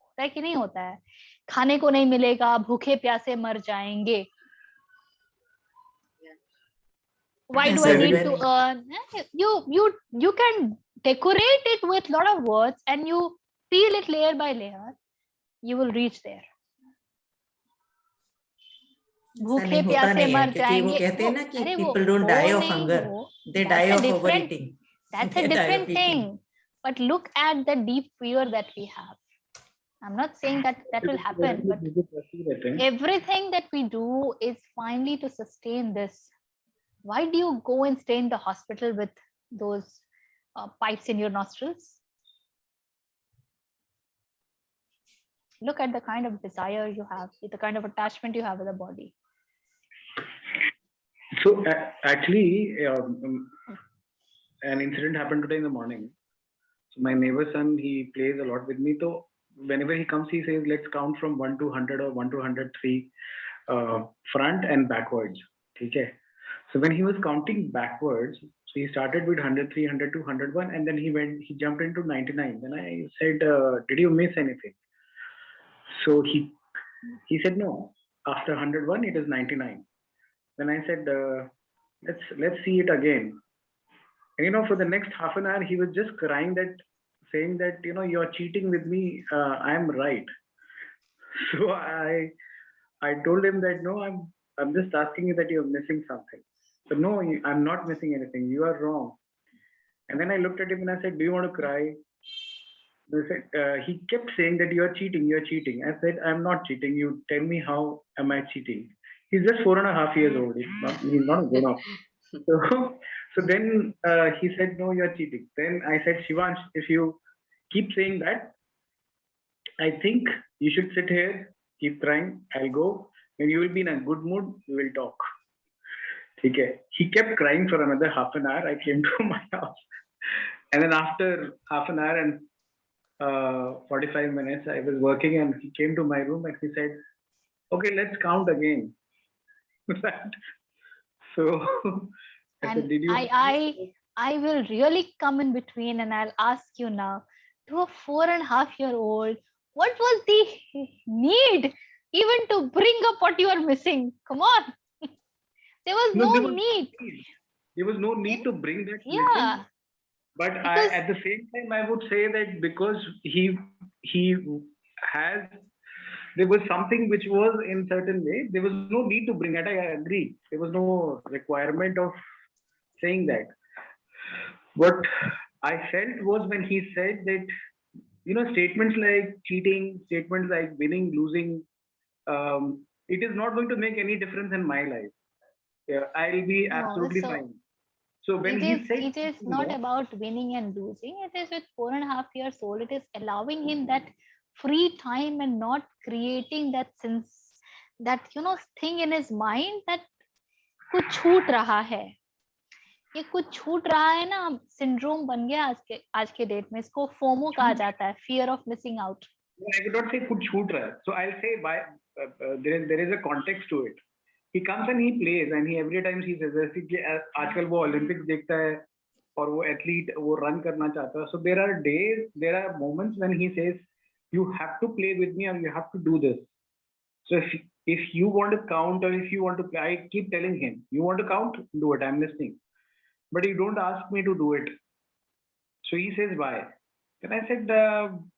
होता है कि नहीं होता है? खाने को नहीं मिलेगा, भूखे प्यासे मर जाएंगे. Why do I need to earn? You can decorate it with a lot of words and you peel it layer by layer. You will reach there. भूखे प्यासे मर जाएंगे. वो कहते हैं ना कि people don't die of hunger, they die of overeating. That's a different thing. But look at the deep fear that we have. I'm not saying that will happen, but everything that we do is finally to sustain this. Why do you go and stay in the hospital with those pipes in your nostrils? Look at the kind of desire you have, the kind of attachment you have with the body. So actually, an incident happened today in the morning. So my neighbor's son, he plays a lot with me. So whenever he comes, he says, let's count from 1 to 100 or 1 to 103 front and backwards. Okay. So when he was counting backwards, so he started with 103, 102, 101, and then he jumped into 99. Then I said, did you miss anything? So he said, no, after 101, it is 99. Then I said, let's see it again. And, for the next half an hour, he was just crying saying that, you're cheating with me. I am right. So I told him that, no, I'm just asking you that you're missing something. So no, I'm not missing anything. You are wrong. And then I looked at him and I said, do you want to cry? They said, he kept saying that you're cheating, you're cheating. I said, I'm not cheating. You tell me how am I cheating? He's just 4.5 years old. He's not grown up. So, so then he said, no, you're cheating. Then I said, Shivansh, if you keep saying that, I think you should sit here, keep crying. I'll go. When you will be in a good mood, we will talk. Okay. He kept crying for another half an hour. I came to my house. And then after half an hour and 45 minutes, I was working and he came to my room and he said, okay, let's count again. So I said, And did you? I will really come in between and I'll ask you now, to a 4.5-year-old, what was the need even to bring up what you are missing? Come on. There was No, no need. There was no need to bring that Yeah. missing. But Because at the same time, I would say that because he has, there was something which was in certain way, there was no need to bring it. I agree. There was no requirement of saying that. What I felt was when he said that, statements like cheating, statements like winning, losing, it is not going to make any difference in my life. Yeah, I'll be no, absolutely so fine. So when he said, it is not about winning and losing. It is with 4.5 years old. It is allowing him that free time and not creating that sense, that thing in his mind that कुछ छूट रहा है. ये कुछ छूट रहा है ना, सिंड्रोम बन गया आज के डेट में. इसको फोमो कहा जाता है, fear of missing out. I would not say कुछ छूट रहा है. So I'll say why there is a context to it. He comes and he plays and he every time he says जैसे कि आजकल वो ओलंपिक्स देखता है और वो एथलीट वो रन करना चाहता है. So there are moments when he says you have to play with me or you have to do this. So if you want to count or if you want to play, I keep telling him, you want to count, do it, I'm listening, but you don't ask me to do it. So he says why. Then I said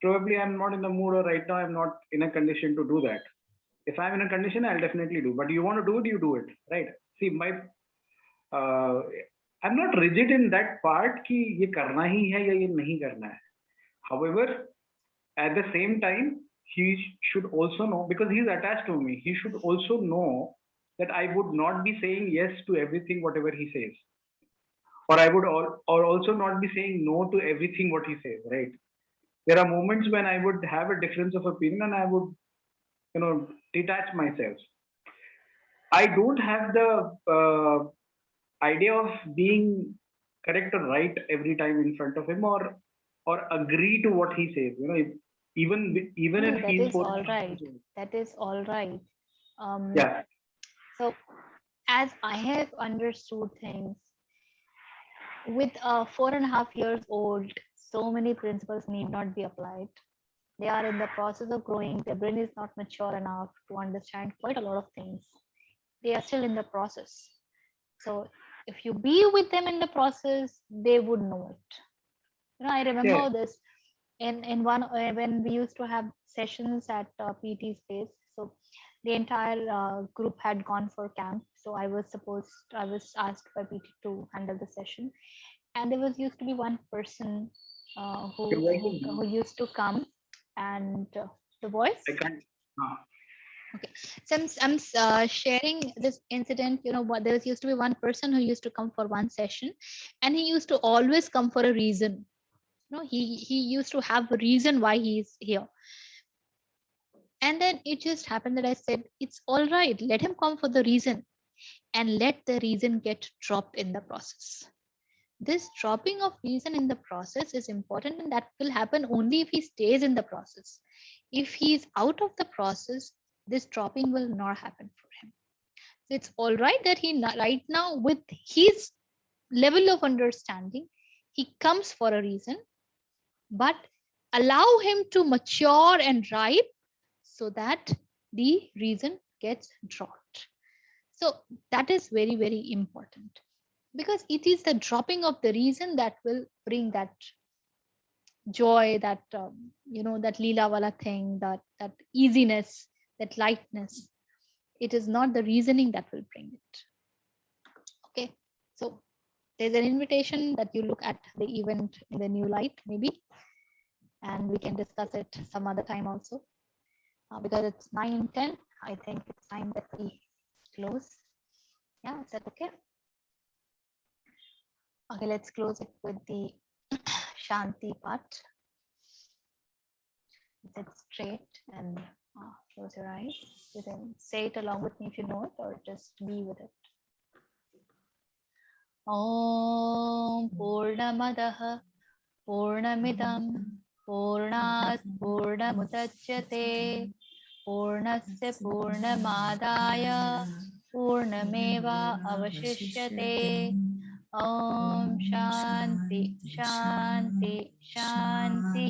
probably I'm not in the mood or right now I'm not in a condition to do that. If I'm in a condition, I'll definitely do. But you want to do it, you do it, right? See, I'm not rigid in that part कि ये करना ही है या ये नहीं करना है. However, at the same time, he should also know, because he's attached to me, he should also know that I would not be saying yes to everything whatever he says, or I would or also not be saying no to everything what he says, right? There are moments when I would have a difference of opinion and I would detach myself. I don't have the idea of being correct or right every time in front of him, or agree to what he says. Even if That he's is all right. That is all right. Yeah. So as I have understood things, with a 4.5 years old, so many principles need not be applied. They are in the process of growing. Their brain is not mature enough to understand quite a lot of things. They are still in the process. So if you be with them in the process, they would know it. I remember this in one when we used to have sessions at PT space. So the entire group had gone for camp. So I was asked by PT to handle the session, and there used to be one person who used to come, and the voice. I can't. Okay, since I'm sharing this incident, there used to be one person who used to come for one session, and he used to always come for a reason. He used to have a reason why he's here. And then it just happened that I said, it's all right, let him come for the reason, and let the reason get dropped in the process. This dropping of reason in the process is important, and that will happen only if he stays in the process. If he is out of the process, this dropping will not happen for him. So it's all right that he right now, with his level of understanding, he comes for a reason, but allow him to mature and ripe so that the reason gets dropped. So that is very, very important, because it is the dropping of the reason that will bring that joy, that that leela wala thing, that easiness, that lightness. It is not the reasoning that will bring it. Okay, so there's an invitation that you look at the event in the new light, maybe, and we can discuss it some other time also. Because it's 9:10, I think it's time that we close. Yeah, is that okay? Okay, let's close it with the Shanti part. Sit straight and close your eyes. You can say it along with me if you know it, or just be with it. Om Purnamadaha Purnamidam Purnat Purnamudachyate Purnasya Purnamadaya Purnameva Avashishyate. Om Shanti Shanti Shanti.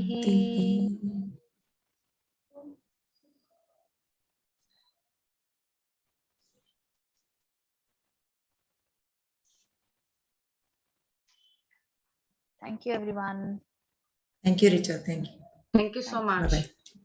Thank you, everyone. Thank you, Richa. Thank you. Thank you so much. Bye-bye.